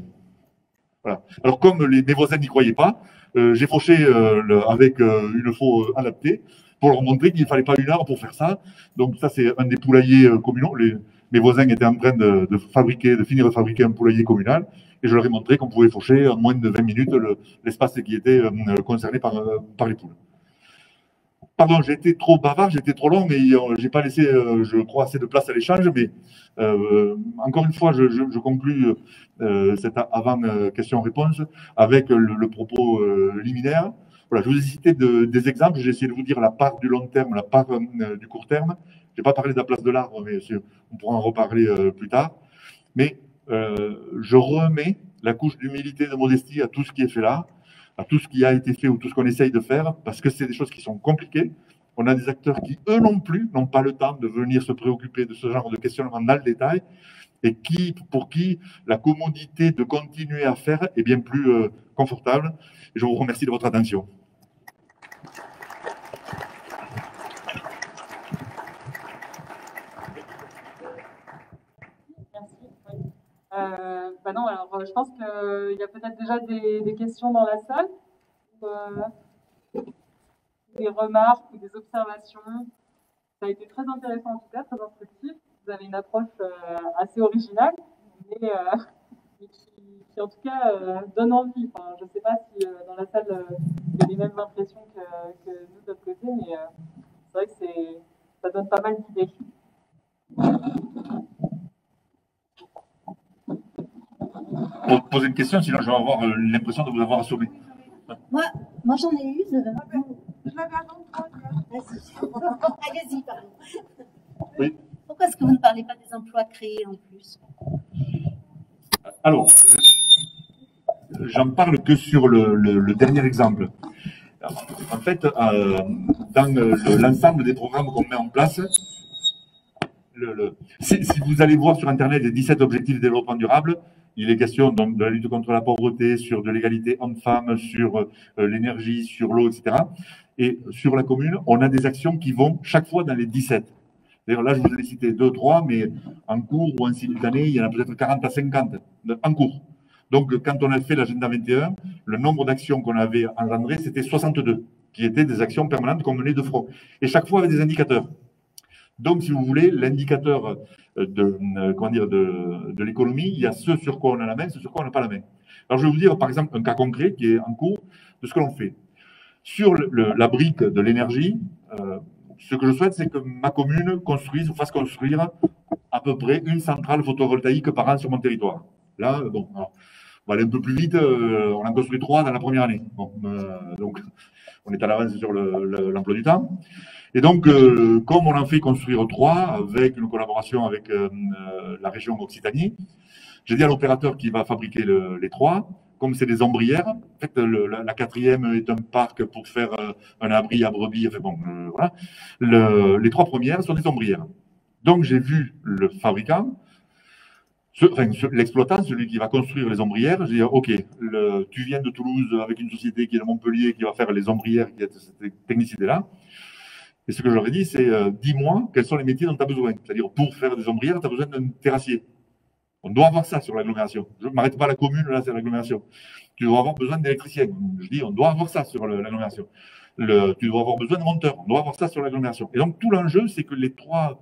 [SPEAKER 1] Voilà. Alors, comme mes voisins n'y croyaient pas, j'ai fauché avec une faux adaptée pour leur montrer qu'il ne fallait pas 1 heure pour faire ça. Donc, ça, c'est un des poulaillers communaux. Mes voisins étaient en train de finir de fabriquer un poulailler communal. Et je leur ai montré qu'on pouvait faucher en moins de 20 minutes l'espace qui était concerné par les poules. Pardon, j'ai été trop bavard, j'ai été trop long, mais je n'ai pas laissé, je crois, assez de place à l'échange. Mais encore une fois, je conclus cette avant-question-réponse avec le propos liminaire. Voilà, je vous ai cité des exemples. J'ai essayé de vous dire la part du long terme, la part du court terme. Je n'ai pas parlé de la place de l'arbre, mais on pourra en reparler plus tard. Mais je remets la couche d'humilité et de modestie à tout ce qui est fait là, à tout ce qui a été fait ou tout ce qu'on essaye de faire, parce que c'est des choses qui sont compliquées. On a des acteurs qui, eux non plus, n'ont pas le temps de venir se préoccuper de ce genre de questionnement dans le détail, et pour qui la commodité de continuer à faire est bien plus confortable. Et je vous remercie de votre attention.
[SPEAKER 2] Non, alors je pense qu'il y a peut-être déjà des questions dans la salle, des remarques ou des observations. Ça a été très intéressant en tout cas, très instructif. Vous avez une approche assez originale, mais qui en tout cas donne envie. Enfin, je ne sais pas si dans la salle il y a les mêmes impressions que nous de notre côté, mais c'est vrai que ça donne pas mal d'idées.
[SPEAKER 1] Pour poser une question, sinon je vais avoir l'impression de vous avoir assommé.
[SPEAKER 3] Moi j'en ai une.
[SPEAKER 4] Je la garde en trois.
[SPEAKER 3] Allez-y, pardon.
[SPEAKER 1] Oui.
[SPEAKER 3] Pourquoi est-ce que vous ne parlez pas des emplois créés en plus?
[SPEAKER 1] Alors, j'en parle que sur le dernier exemple. En fait, dans l'ensemble des programmes qu'on met en place, si vous allez voir sur Internet les 17 objectifs de développement durable, il est question donc de la lutte contre la pauvreté, sur de l'égalité homme-femme, sur l'énergie, sur l'eau, etc. Et sur la commune, on a des actions qui vont chaque fois dans les 17. D'ailleurs, là, je vous ai cité 2, 3, mais en cours ou en simultané, il y en a peut-être 40 à 50 en cours. Donc, quand on a fait l'agenda 21, le nombre d'actions qu'on avait engendrées, c'était 62, qui étaient des actions permanentes qu'on menait de front. Et chaque fois avec des indicateurs. Donc, si vous voulez, l'indicateur de l'économie, il y a ce sur quoi on a la main, ce sur quoi on n'a pas la main. Alors, je vais vous dire, par exemple, un cas concret qui est en cours de ce que l'on fait. Sur la brique de l'énergie, ce que je souhaite, c'est que ma commune construise ou fasse construire à peu près une centrale photovoltaïque par an sur mon territoire. Là, bon, alors, on va aller un peu plus vite, on en construit 3 dans la première année. Bon, donc, on est à l'avance sur l'emploi du temps. Et donc, comme on en fait construire 3 avec une collaboration avec la région Occitanie, j'ai dit à l'opérateur qui va fabriquer les 3, comme c'est des ombrières, en fait, la 4e est un parc pour faire un abri à brebis. Enfin, bon, voilà. Les 3 premières sont des ombrières. Donc, j'ai vu le fabricant, l'exploitant, celui qui va construire les ombrières. J'ai dit, OK, tu viens de Toulouse avec une société qui est de Montpellier qui va faire les ombrières, qui a cette technicité-là. Et ce que je leur ai dit, c'est dis-moi quels sont les métiers dont tu as besoin. C'est-à-dire, pour faire des ombrières, tu as besoin d'un terrassier. On doit avoir ça sur l'agglomération. Je ne m'arrête pas à la commune, là, c'est l'agglomération. Tu dois avoir besoin d'électriciens. Je dis, on doit avoir ça sur l'agglomération. Tu dois avoir besoin de monteurs. On doit avoir ça sur l'agglomération. Et donc, tout l'enjeu, c'est que les 3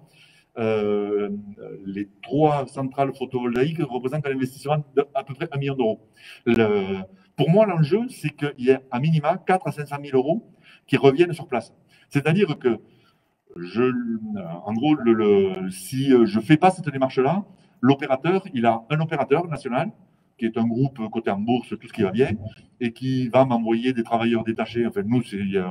[SPEAKER 1] les 3 centrales photovoltaïques représentent un investissement d'à peu près 1 million d'euros. Pour moi, l'enjeu, c'est qu'il y ait à minima 4 à 500 000 euros qui reviennent sur place. C'est-à-dire que, en gros, si je ne fais pas cette démarche-là, l'opérateur, il a un opérateur national, qui est un groupe coté en bourse, tout ce qui va bien, et qui va m'envoyer des travailleurs détachés. Enfin, nous,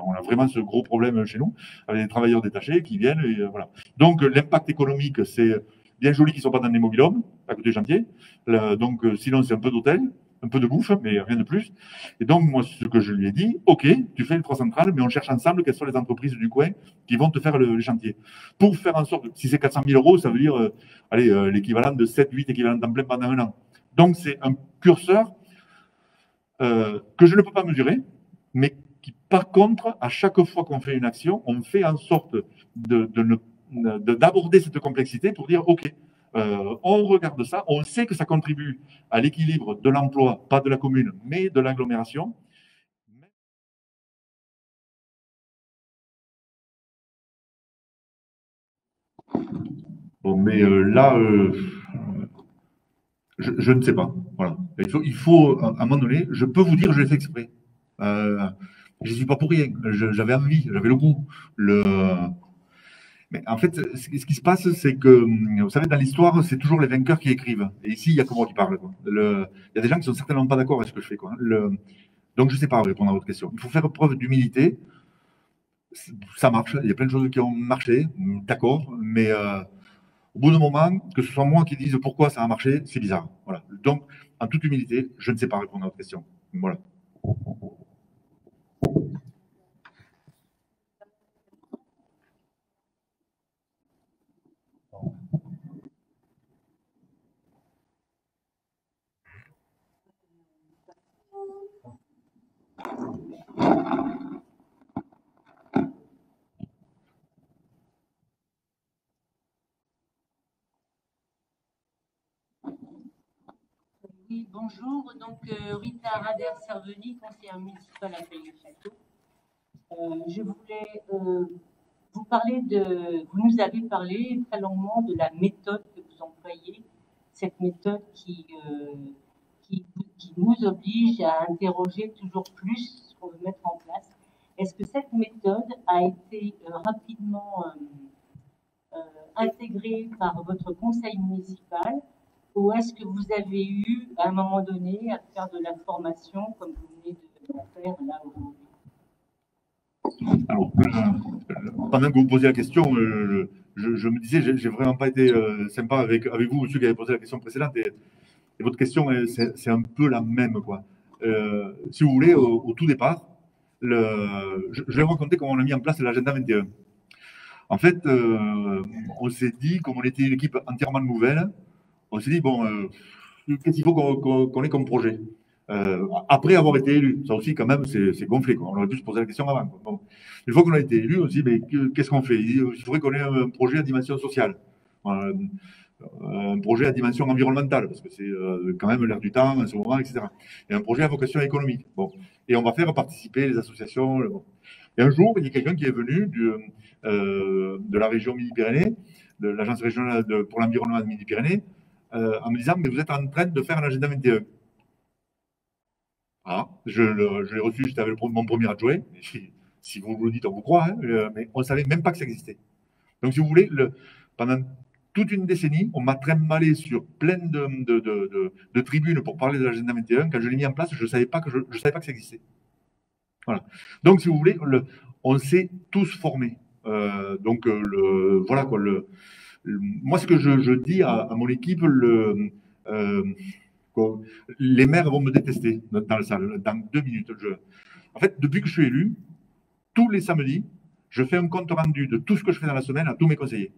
[SPEAKER 1] on a vraiment ce gros problème chez nous, avec des travailleurs détachés qui viennent, et voilà. Donc, l'impact économique, c'est bien joli qu'ils ne soient pas dans des mobil-homes, à côté des chantiers. Donc, sinon, c'est un peu d'hôtel, un peu de bouffe, mais rien de plus. Et donc, moi, ce que je lui ai dit, OK, tu fais les 3 centrales, mais on cherche ensemble quelles sont les entreprises du coin qui vont te faire le chantier. Pour faire en sorte, si c'est 400 000 euros, ça veut dire, l'équivalent de 7-8 équivalents temps plein pendant 1 an. Donc, c'est un curseur que je ne peux pas mesurer, mais qui, par contre, à chaque fois qu'on fait une action, on fait en sorte d'aborder cette complexité pour dire, OK, on regarde ça, on sait que ça contribue à l'équilibre de l'emploi, pas de la commune, mais de l'agglomération. Bon, mais là, je ne sais pas. Voilà. Il faut, à un moment donné, je peux vous dire, je l'ai fait exprès. Je n'y suis pas pour rien. J'avais envie, j'avais le goût. Mais en fait, ce qui se passe, c'est que, vous savez, dans l'histoire, c'est toujours les vainqueurs qui écrivent. Et ici, il n'y a que moi qui parle. Il y a des gens qui sont certainement pas d'accord avec ce que je fais. Donc, je ne sais pas répondre à votre question. Il faut faire preuve d'humilité. Ça marche. Il y a plein de choses qui ont marché, d'accord. Mais au bout d'un moment, que ce soit moi qui dise pourquoi ça a marché, c'est bizarre. Voilà. Donc, en toute humilité, je ne sais pas répondre à votre question. Voilà.
[SPEAKER 5] Oui, bonjour. Donc, Rita Rader-Cerveny, conseillère municipale à Caillou-Château. Je voulais vous parler vous nous avez parlé très longuement de la méthode que vous employez, cette méthode qui nous oblige à interroger toujours plus ce qu'on veut mettre en place. Est-ce que cette méthode a été rapidement intégrée par votre conseil municipal? Ou est-ce que vous avez eu, à un moment donné, à faire de la formation comme vous venez de faire là aujourd'hui?
[SPEAKER 1] Alors, pendant que vous posiez la question, je me disais, j'ai vraiment pas été sympa avec vous, monsieur qui avez posé la question précédente, et votre question, c'est un peu la même, quoi. Si vous voulez, au tout départ, je vais vous raconter comment on a mis en place l'agenda 21. En fait, on s'est dit, comme on était une équipe entièrement nouvelle, on s'est dit, bon, qu'est-ce qu'il faut qu'on ait comme projet après avoir été élu? Ça aussi, quand même, c'est gonflé, quoi. On aurait pu se poser la question avant, quoi. Bon. Une fois qu'on a été élu, on s'est dit, mais qu'est-ce qu'on fait? Il faudrait qu'on ait un projet à dimension sociale, un projet à dimension environnementale, parce que c'est quand même l'air du temps, en ce moment, etc. Et un projet à vocation économique. Bon. Et on va faire participer les associations. Bon. Et un jour, il y a quelqu'un qui est venu de la région Midi-Pyrénées, de l'Agence régionale pour l'environnement de Midi-Pyrénées, en me disant, mais vous êtes en train de faire un agenda 21. Ah, je l'ai reçu juste avec mon premier adjoint. Si vous le dites, on vous croit, hein, mais on ne savait même pas que ça existait. Donc, si vous voulez, pendant toute une décennie, on m'a trimballé sur plein de tribunes pour parler de l'agenda 21. Quand je l'ai mis en place, je ne savais pas que ça existait. Voilà. Donc, si vous voulez, on s'est tous formés. Voilà quoi. Moi, ce que je dis à mon équipe, les maires vont me détester dans la salle dans 2 minutes. En fait, depuis que je suis élu, tous les samedis, je fais un compte rendu de tout ce que je fais dans la semaine à tous mes conseillers.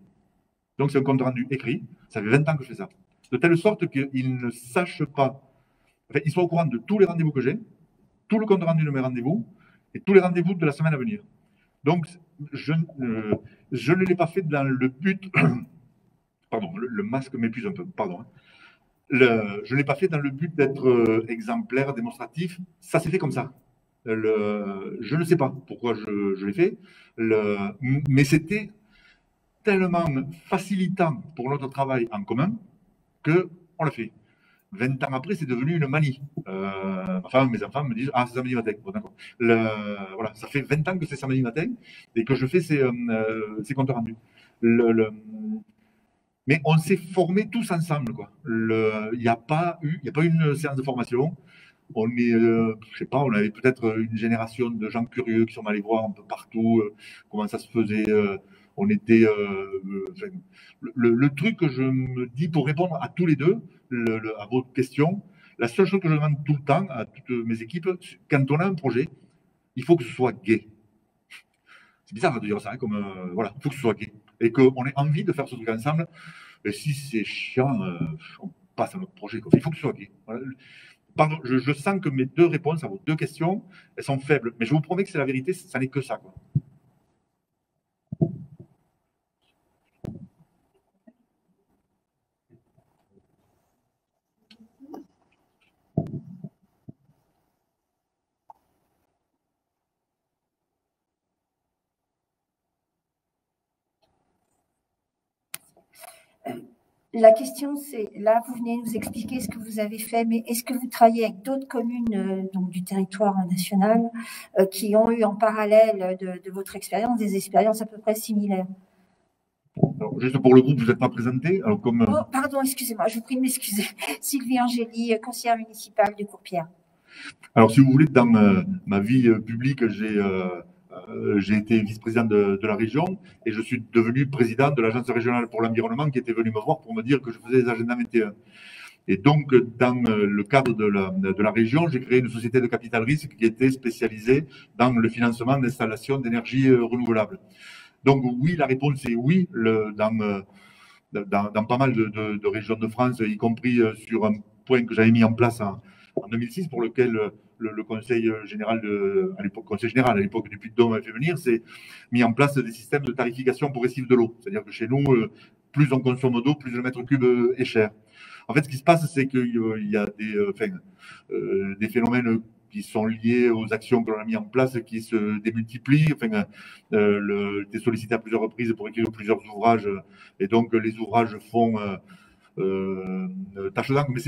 [SPEAKER 1] Donc, c'est un compte rendu écrit. Ça fait 20 ans que je fais ça. De telle sorte qu'ils ne sachent pas, enfin, ils soient au courant de tous les rendez-vous que j'ai, tout le compte rendu de mes rendez-vous et tous les rendez-vous de la semaine à venir. Donc, je ne l'ai pas fait dans le but. Pardon, le masque m'épuise un peu, pardon. Je ne l'ai pas fait dans le but d'être exemplaire, démonstratif. Ça s'est fait comme ça. Je ne sais pas pourquoi je l'ai fait, mais c'était tellement facilitant pour notre travail en commun qu'on l'a fait. 20 ans après, c'est devenu une manie. Ma femme, mes enfants me disent « Ah, c'est samedi matin. » Bon, d'accord. Voilà, ça fait 20 ans que c'est samedi matin et que je fais ces comptes rendus. Mais on s'est formés tous ensemble, quoi. Il n'y a pas une séance de formation. On est, je sais pas, on avait peut-être une génération de gens curieux qui sont allés voir un peu partout comment ça se faisait. On était, le truc que je me dis pour répondre à tous les deux, à vos questions, la seule chose que je demande tout le temps à toutes mes équipes, quand on a un projet, il faut que ce soit gai. C'est bizarre de dire ça, hein, comme voilà, il faut que ce soit gai et qu'on ait envie de faire ce truc ensemble. Et si c'est chiant, on passe à notre projet, quoi. Il faut que ce soit gai. Voilà. Pardon, je sens que mes deux réponses à vos deux questions, elles sont faibles, mais je vous promets que c'est la vérité, ça n'est que ça, quoi.
[SPEAKER 3] La question, c'est, là, vous venez nous expliquer ce que vous avez fait, mais est-ce que vous travaillez avec d'autres communes donc du territoire national qui ont eu en parallèle de votre expérience des expériences à peu près similaires?
[SPEAKER 1] Alors, juste pour le groupe, vous n'êtes pas présenté. Alors, comme,
[SPEAKER 3] Oh, pardon, excusez-moi, je vous prie de m'excuser. Sylvie Angéli, conseillère municipale de Courpierre.
[SPEAKER 1] Alors, si vous voulez, dans ma vie publique, j'ai été vice-président de la région et je suis devenu président de l'Agence régionale pour l'environnement qui était venu me voir pour me dire que je faisais les agendas 21. Et donc, dans le cadre de la région, j'ai créé une société de capital risque qui était spécialisée dans le financement d'installations d'énergie renouvelable. Donc oui, la réponse est oui, dans pas mal de régions de France, y compris sur un point que j'avais mis en place en 2006, pour lequel le Conseil général, à l'époque du Puy-de-Dôme avait fait venir, c'est mis en place des systèmes de tarification progressive de l'eau. C'est-à-dire que chez nous, plus on consomme d'eau, plus le mètre cube est cher. En fait, ce qui se passe, c'est qu'il y a des phénomènes qui sont liés aux actions que l'on a mis en place, qui se démultiplient. Enfin, été sollicité à plusieurs reprises pour écrire plusieurs ouvrages, et donc les ouvrages font tâche d'encre, mais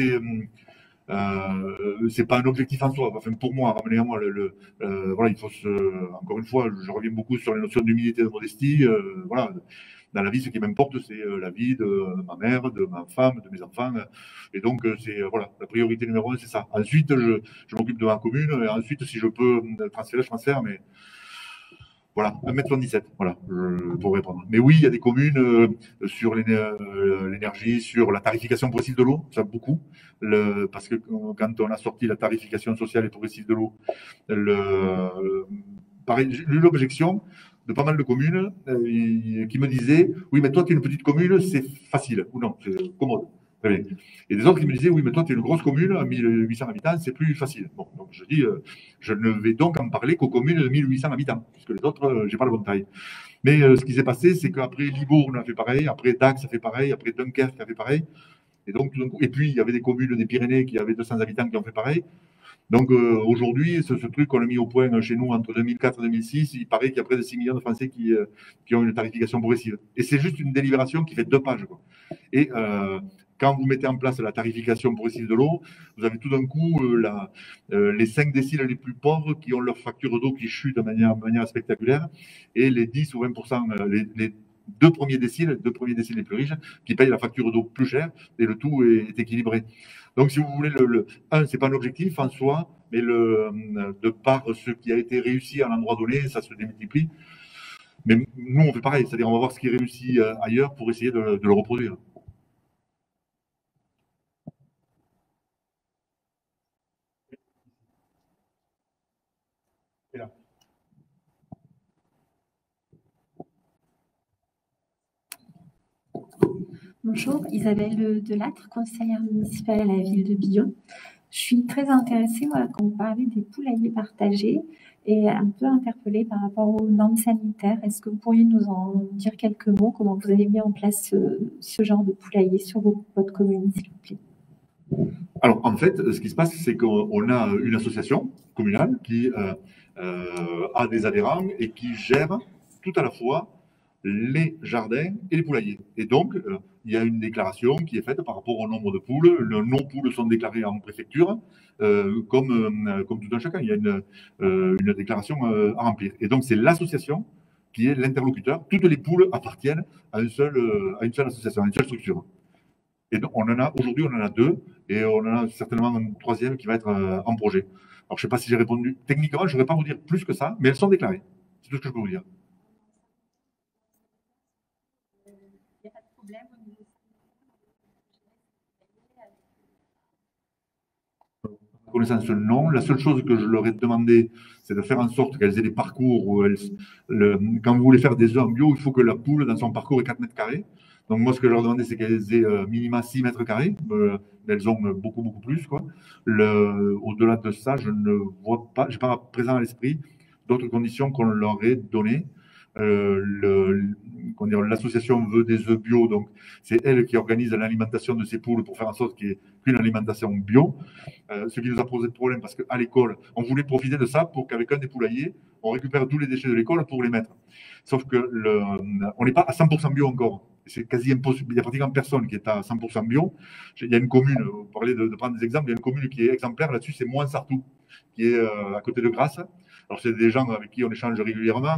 [SPEAKER 1] c'est pas un objectif en soi. Enfin, pour moi, ramener à moi, voilà, il faut encore une fois, je reviens beaucoup sur les notions d'humilité et de modestie. Voilà. Dans la vie, ce qui m'importe, c'est la vie de ma mère, de ma femme, de mes enfants. Et donc, c'est voilà, la priorité numéro 1, c'est ça. Ensuite, je m'occupe de ma commune. Et ensuite, si je peux transférer, je transfère. Mais voilà, 1,77 m, voilà, pour répondre. Mais oui, il y a des communes sur l'énergie, sur la tarification progressive de l'eau, ça beaucoup. Parce que quand on a sorti la tarification sociale et progressive de l'eau, pareil, j'ai eu l'objection de pas mal de communes qui me disaient « Oui, mais toi, tu es une petite commune, c'est facile. » Ou non, c'est commode. Et des autres qui me disaient « Oui, mais toi, tu es une grosse commune, à 1800 habitants, c'est plus facile. » Bon, donc je dis je ne vais donc en parler qu'aux communes de 1800 habitants, puisque les autres, j'ai pas la bonne taille. Mais ce qui s'est passé, c'est qu'après Libourne a fait pareil, après Dax a fait pareil, après Dunkerque a fait pareil. Et donc, et puis, il y avait des communes des Pyrénées qui avaient 200 habitants qui ont fait pareil. Donc aujourd'hui, ce truc qu'on a mis au point chez nous entre 2004 et 2006, il paraît qu'il y a près de 6 millions de Français qui ont une tarification progressive. Et c'est juste une délibération qui fait 2 pages, quoi. Et quand vous mettez en place la tarification progressive de l'eau, vous avez tout d'un coup les 5 déciles les plus pauvres qui ont leur facture d'eau qui chute de manière spectaculaire, et les 10 ou 20%, les deux premiers déciles les plus riches, qui payent la facture d'eau plus chère, et le tout est équilibré. Donc, si vous voulez, c'est pas un objectif en soi, mais de par ce qui a été réussi à un endroit donné, ça se démultiplie. Mais nous, on fait pareil, c'est-à-dire on va voir ce qui est réussi ailleurs pour essayer de le reproduire. Et là.
[SPEAKER 6] Bonjour, Isabelle Delattre, conseillère municipale à la ville de Billon. Je suis très intéressée quand vous parlez des poulaillers partagés et un peu interpellée par rapport aux normes sanitaires. Est-ce que vous pourriez nous en dire quelques mots, comment vous avez mis en place ce genre de poulailler sur votre commune, s'il vous plaît?
[SPEAKER 1] Alors, en fait, ce qui se passe, c'est qu'on a une association communale qui a des adhérents et qui gère tout à la fois les jardins et les poulaillers. Et donc, il y a une déclaration qui est faite par rapport au nombre de poules. Les non-poules sont déclarées en préfecture, comme tout un chacun. Il y a une déclaration à remplir. Et donc, c'est l'association qui est l'interlocuteur. Toutes les poules appartiennent à une seule association, à une seule structure. Et donc, aujourd'hui, on en a 2, et on en a certainement un 3e qui va être en projet. Alors, je ne sais pas si j'ai répondu. Techniquement, je ne vais pas vous dire plus que ça, mais elles sont déclarées. C'est tout ce que je peux vous dire.
[SPEAKER 6] Il n'y a pas de problème au niveau
[SPEAKER 1] Connaissance, non. La seule chose que je leur ai demandé, c'est de faire en sorte qu'elles aient des parcours où quand vous voulez faire des œufs en bio, il faut que la poule, dans son parcours, ait 4 mètres carrés. Donc, moi, ce que je leur demandais, c'est qu'elles aient minima 6 mètres carrés. Elles ont beaucoup, beaucoup plus, quoi. Au-delà de ça, je ne vois pas, je n'ai pas présent à l'esprit d'autres conditions qu'on leur ait données. L'association veut des œufs bio, donc c'est elle qui organise l'alimentation de ces poules pour faire en sorte qu'il y ait une alimentation bio. Ce qui nous a posé problème parce qu'à l'école, on voulait profiter de ça pour qu'avec un des poulaillers, on récupère tous les déchets de l'école pour les mettre. Sauf que on n'est pas à 100% bio encore. C'est quasi impossible. Il y a pratiquement personne qui est à 100% bio. Il y a une commune, vous parlez de prendre des exemples, il y a une commune qui est exemplaire là-dessus, c'est Mouansartou, qui est à côté de Grasse. Alors, c'est des gens avec qui on échange régulièrement.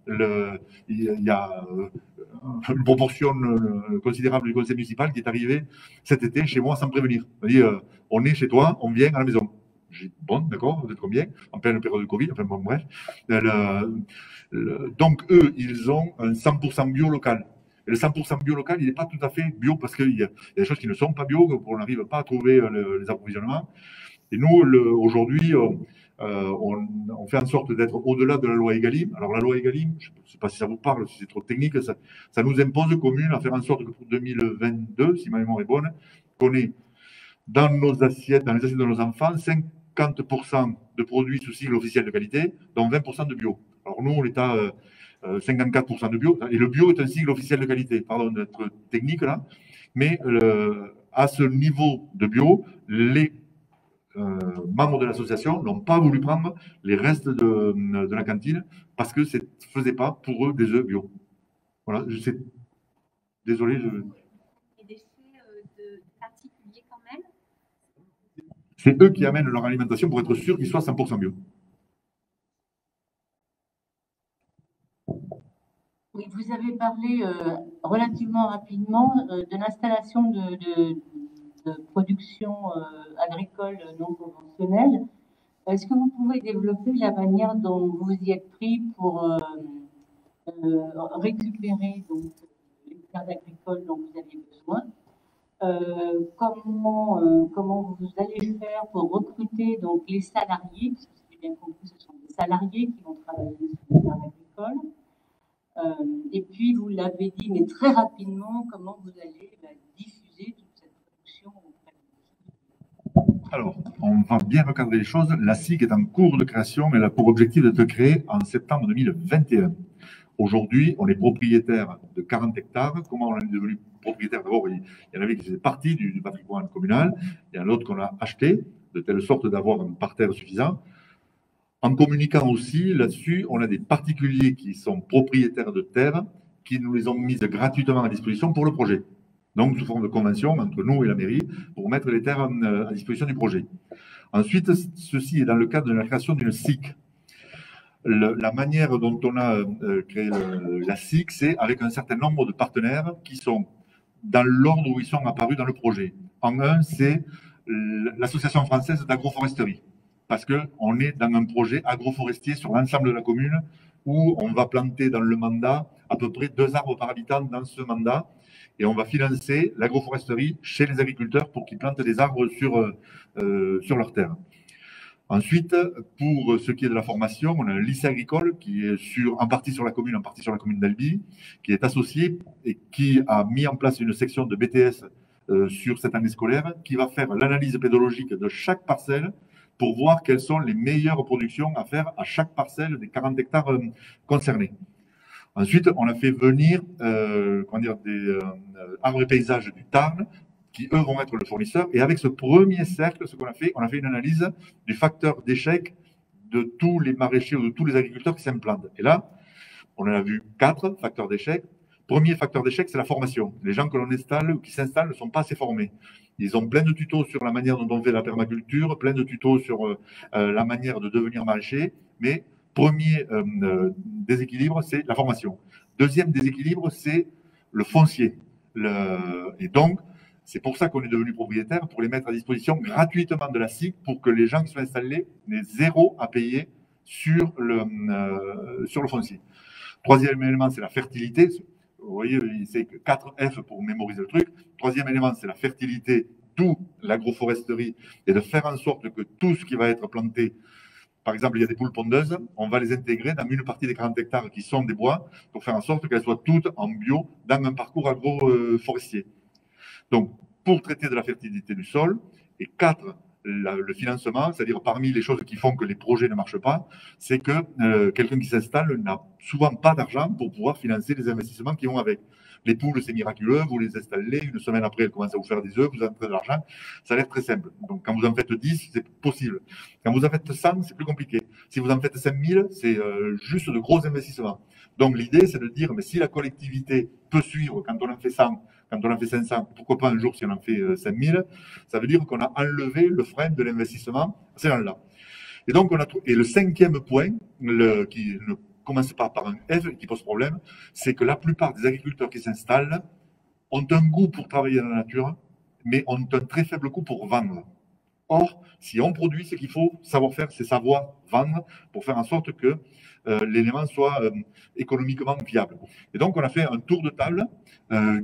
[SPEAKER 1] Il y a une proportion considérable du conseil municipal qui est arrivé cet été chez moi sans prévenir. On dit, on est chez toi, on vient à la maison. J'ai dit, bon, d'accord, vous êtes combien? En pleine période de Covid, enfin bon, bref. Donc, eux, ils ont un 100% bio local. Et le 100% bio local, il n'est pas tout à fait bio parce qu'il y a des choses qui ne sont pas bio, qu'on n'arrive pas à trouver les approvisionnements. Et nous, aujourd'hui, on fait en sorte d'être au-delà de la loi Egalim. Alors, la loi Egalim, je ne sais pas si ça vous parle, si c'est trop technique, ça nous impose, communes, à faire en sorte que pour 2022, si ma mémoire est bonne, qu'on ait dans nos assiettes, dans les assiettes de nos enfants, 50% de produits sous sigle officiel de qualité, dont 20% de bio. Alors, nous, on est à 54% de bio, et le bio est un sigle officiel de qualité. Pardon d'être technique là, mais à ce niveau de bio, les membres de l'association n'ont pas voulu prendre les restes de la cantine parce que ça ne faisait pas pour eux des œufs bio. Voilà, désolé.
[SPEAKER 6] des déchets de particuliers quand même.
[SPEAKER 1] C'est eux qui amènent leur alimentation pour être sûr qu'ils soient 100% bio.
[SPEAKER 5] Oui, vous avez parlé relativement rapidement de l'installation de production agricole non conventionnelle. Est-ce que vous pouvez développer la manière dont vous y êtes pris pour récupérer donc, les terres agricoles dont vous aviez besoin? Comment vous allez faire pour recruter donc, les salariés, parce que si j'ai bien compris, ce sont des salariés qui vont travailler sur les terres agricoles. Et puis, vous l'avez dit, mais très rapidement, comment vous allez diffuser toute cette production auprès de vous?
[SPEAKER 1] Alors, on va bien recadrer les choses. La SIG est en cours de création, mais elle a pour objectif d'être créée en septembre 2021. Aujourd'hui, on est propriétaire de 40 hectares. Comment on est devenu propriétaire? D'abord, il y en avait qui faisaient partie du patrimoine communal. Il y en a d'autres qu'on a acheté, de telle sorte d'avoir un parterre suffisant. En communiquant aussi là-dessus, on a des particuliers qui sont propriétaires de terres, qui nous les ont mises gratuitement à disposition pour le projet. Donc, sous forme de convention entre nous et la mairie, pour mettre les terres à disposition du projet. Ensuite, ceci est dans le cadre de la création d'une SIC. La manière dont on a créé la SIC, c'est avec un certain nombre de partenaires qui sont dans l'ordre où ils sont apparus dans le projet. En un, c'est l'Association française d'agroforesterie. Parce qu'on est dans un projet agroforestier sur l'ensemble de la commune où on va planter dans le mandat à peu près 2 arbres par habitant dans ce mandat et on va financer l'agroforesterie chez les agriculteurs pour qu'ils plantent des arbres sur leur terre. Ensuite, pour ce qui est de la formation, on a un lycée agricole qui est en partie sur la commune, en partie sur la commune d'Albi, qui est associé et qui a mis en place une section de BTS sur cette année scolaire qui va faire l'analyse pédologique de chaque parcelle pour voir quelles sont les meilleures productions à faire à chaque parcelle des 40 hectares concernés. Ensuite, on a fait venir des arbres et paysages du Tarn, qui eux vont être le fournisseur. Et avec ce premier cercle, ce qu'on a fait une analyse du facteur d'échec de tous les maraîchers ou de tous les agriculteurs qui s'implantent. Et là, On en a vu 4 facteurs d'échec. Premier facteur d'échec, c'est la formation. Les gens que l'on installe ou qui s'installent ne sont pas assez formés. Ils ont plein de tutos sur la manière dont on fait la permaculture, plein de tutos sur la manière de devenir maraîcher, mais premier déséquilibre, c'est la formation. Deuxième déséquilibre, c'est le foncier. Et donc, c'est pour ça qu'on est devenu propriétaire, pour les mettre à disposition gratuitement de la SIC, pour que les gens qui sont installés n'aient zéro à payer sur le foncier. Troisième élément, c'est la fertilité. Vous voyez, c'est 4 F pour mémoriser le truc. Troisième élément, c'est la fertilité, d'où l'agroforesterie, et de faire en sorte que tout ce qui va être planté, par exemple, il y a des poules pondeuses, on va les intégrer dans une partie des 40 hectares qui sont des bois, pour faire en sorte qu'elles soient toutes en bio dans un parcours agroforestier. Donc, pour traiter de la fertilité du sol, et 4, le financement, c'est-à-dire parmi les choses qui font que les projets ne marchent pas, c'est que quelqu'un qui s'installe n'a souvent pas d'argent pour pouvoir financer les investissements qui vont avec. Les poules, c'est miraculeux, vous les installez, une semaine après, elles commencent à vous faire des œufs, vous entrez de l'argent, ça a l'air très simple. Donc, quand vous en faites 10, c'est possible. Quand vous en faites 100, c'est plus compliqué. Si vous en faites 5000, c'est juste de gros investissements. Donc, l'idée, c'est de dire, mais si la collectivité peut suivre quand on en fait 100, quand on en fait 500, pourquoi pas un jour si on en fait 5000, ça veut dire qu'on a enlevé le frein de l'investissement à ces gens-là. Et donc, et le cinquième point, qui ne commence pas par un F et qui pose problème, c'est que la plupart des agriculteurs qui s'installent ont un goût pour travailler dans la nature, mais ont un très faible goût pour vendre. Or, si on produit, ce qu'il faut savoir faire, c'est savoir vendre pour faire en sorte que l'élément soit économiquement viable. Et donc, on a fait un tour de table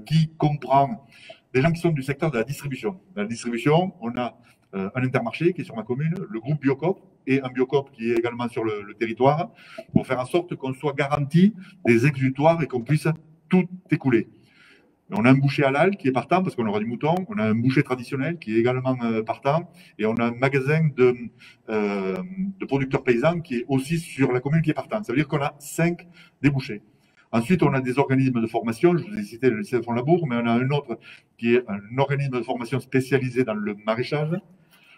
[SPEAKER 1] qui comprend des gens qui sont du secteur de la distribution. Dans la distribution, on a un Intermarché qui est sur ma commune, le groupe Biocoop et un Biocoop qui est également sur le territoire, pour faire en sorte qu'on soit garanti des exutoires et qu'on puisse tout écouler. On a un boucher halal qui est partant parce qu'on aura du mouton, on a un boucher traditionnel qui est également partant, et on a un magasin de producteurs paysans qui est aussi sur la commune qui est partant. Ça veut dire qu'on a 5 débouchés. Ensuite, on a des organismes de formation, je vous ai cité le lycée de Font-Labour, mais on a un autre qui est un organisme de formation spécialisé dans le maraîchage.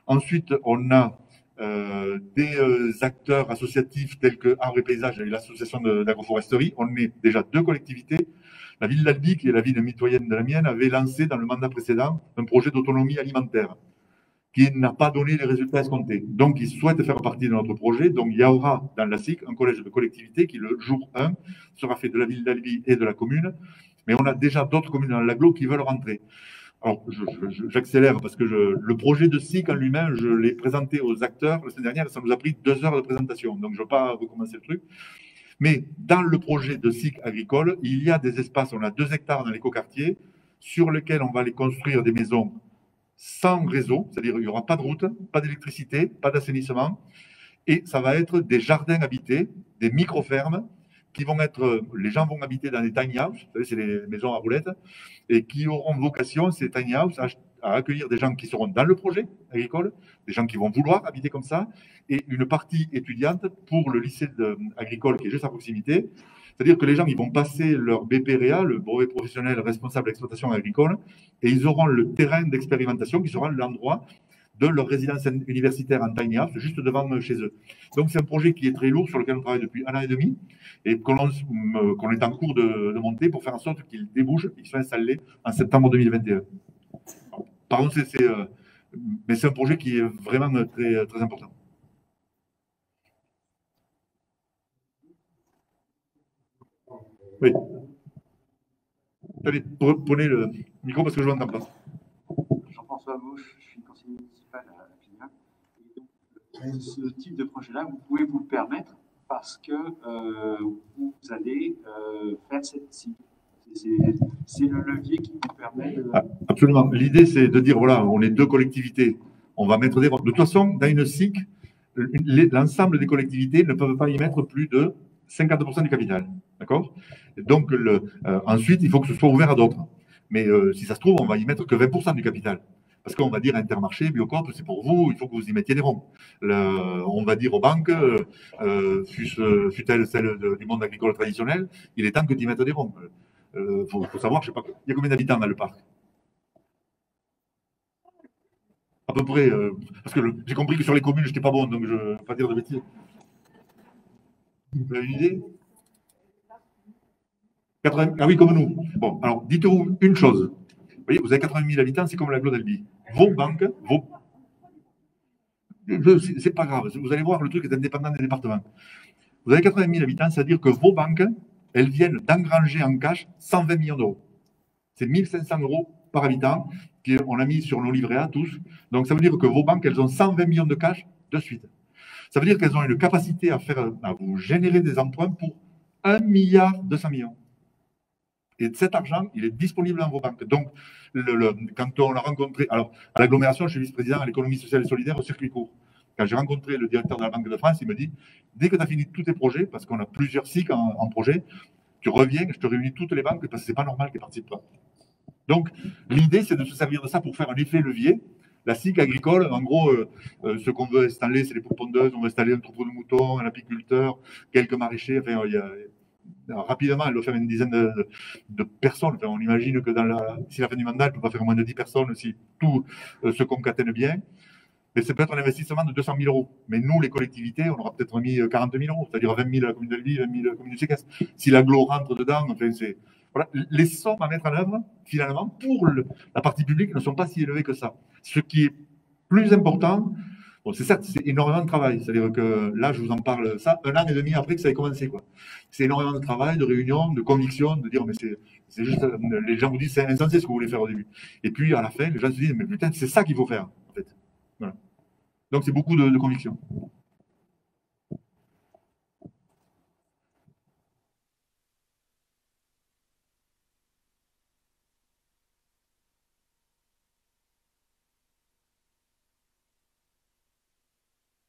[SPEAKER 1] Ensuite, on a des acteurs associatifs tels que Arbres et Paysages et l'association d'agroforesterie. On est déjà 2 collectivités. La ville d'Albi, qui est la ville mitoyenne de la mienne, avait lancé dans le mandat précédent un projet d'autonomie alimentaire qui n'a pas donné les résultats escomptés. Donc, ils souhaitent faire partie de notre projet. Donc, il y aura dans la SIC un collège de collectivités qui, le jour 1, sera fait de la ville d'Albi et de la commune. Mais on a déjà d'autres communes dans l'agglo qui veulent rentrer. Alors, j'accélère parce que le projet de SIC en lui-même, je l'ai présenté aux acteurs la semaine dernière, ça nous a pris 2 heures de présentation. Donc, je ne vais pas recommencer le truc. Mais dans le projet de SIC agricole, il y a des espaces, on a 2 hectares dans l'écoquartier, sur lesquels on va aller construire des maisons sans réseau, c'est-à-dire il n'y aura pas de route, pas d'électricité, pas d'assainissement, et ça va être des jardins habités, des micro-fermes, qui vont être, les gens vont habiter dans des tiny houses, vous savez, c'est les maisons à roulettes, et qui auront vocation, ces tiny houses, à accueillir des gens qui seront dans le projet agricole, des gens qui vont vouloir habiter comme ça, et une partie étudiante pour le lycée agricole qui est juste à proximité. C'est-à-dire que les gens, ils vont passer leur BPREA, le brevet professionnel responsable d'exploitation agricole, et ils auront le terrain d'expérimentation qui sera l'endroit de leur résidence universitaire en tiny house, juste devant chez eux. Donc c'est un projet qui est très lourd, sur lequel on travaille depuis 1 an et demi, et qu'on est en cours de monter pour faire en sorte qu'il débouche et qu'il soit installé en septembre 2021. Par contre, mais c'est un projet qui est vraiment très, très important. Oui. Allez, prenez le micro parce que je ne l'entends pas.
[SPEAKER 7] Jean-François Mauche, je suis conseiller municipal à Pignac. Ce type de projet-là, vous pouvez vous le permettre parce que vous allez faire cette cible. C'est le levier qui vous permet de...
[SPEAKER 1] Absolument. L'idée, c'est de dire, voilà, on est 2 collectivités, on va mettre des... De toute façon, dans une SIC, l'ensemble des collectivités ne peuvent pas y mettre plus de 50% du capital. D'accord? Donc, ensuite, il faut que ce soit ouvert à d'autres. Mais si ça se trouve, on va y mettre que 20% du capital. Parce qu'on va dire Intermarché, Biocoop, c'est pour vous, il faut que vous y mettiez des ronds. On va dire aux banques, fût-elle celle du monde agricole traditionnel, il est temps que tu y mettes des ronds. Faut savoir, je sais pas, il y a combien d'habitants dans le parc? À peu près, parce que j'ai compris que sur les communes, je n'étais pas bon, donc je ne vais pas dire de bêtises. Vous avez une idée? Ah oui, comme nous. Bon, alors, dites-vous une chose. Vous voyez, vous avez 80 000 habitants, c'est comme la d'Albi. Vos banques, c'est pas grave, vous allez voir, le truc est indépendant des départements. Vous avez 80 000 habitants, c'est-à-dire que vos banques, elles viennent d'engranger en cash 120 millions d'euros. C'est 1 500 euros par habitant qu'on a mis sur nos livrets A tous. Donc, ça veut dire que vos banques, elles ont 120 millions de cash de suite. Ça veut dire qu'elles ont une capacité à vous générer des emprunts pour 1,2 milliard. Et cet argent, il est disponible dans vos banques. Donc, quand on l'a rencontré, alors, à l'agglomération, je suis vice-président à l'économie sociale et solidaire au circuit court. Quand j'ai rencontré le directeur de la Banque de France, il me dit, dès que tu as fini tous tes projets, parce qu'on a plusieurs cycles en projet, tu reviens, je te réunis toutes les banques, parce que c'est pas normal qu'elles participent pas. Donc, l'idée, c'est de se servir de ça pour faire un effet levier. La SIC agricole, en gros, ce qu'on veut installer, c'est les poules pondeuses, on veut installer un troupeau de moutons, un apiculteur, quelques maraîchers, enfin, rapidement, elle doit faire une dizaine de personnes. Enfin, on imagine que si la fin du mandat, elle ne peut pas faire moins de 10 personnes si tout se concatène bien. Mais c'est peut-être un investissement de 200 000 euros. Mais nous, les collectivités, on aura peut-être mis 40 000 euros, c'est-à-dire 20 000 à la commune de Lille, 20 000 à la commune de Séquence. Si l'agglo rentre dedans, enfin, c'est. Voilà, les sommes à mettre en œuvre, finalement, pour la partie publique ne sont pas si élevées que ça. Ce qui est plus important, bon, c'est certes, c'est énormément de travail. C'est-à-dire que là, je vous en parle ça 1 an et demi après que ça ait commencé, quoi. C'est énormément de travail, de réunion, de conviction, de dire, mais c'est juste, les gens vous disent, c'est insensé ce que vous voulez faire au début. Et puis, à la fin, les gens se disent, mais putain, c'est ça qu'il faut faire, en fait. Voilà. Donc, c'est beaucoup de conviction.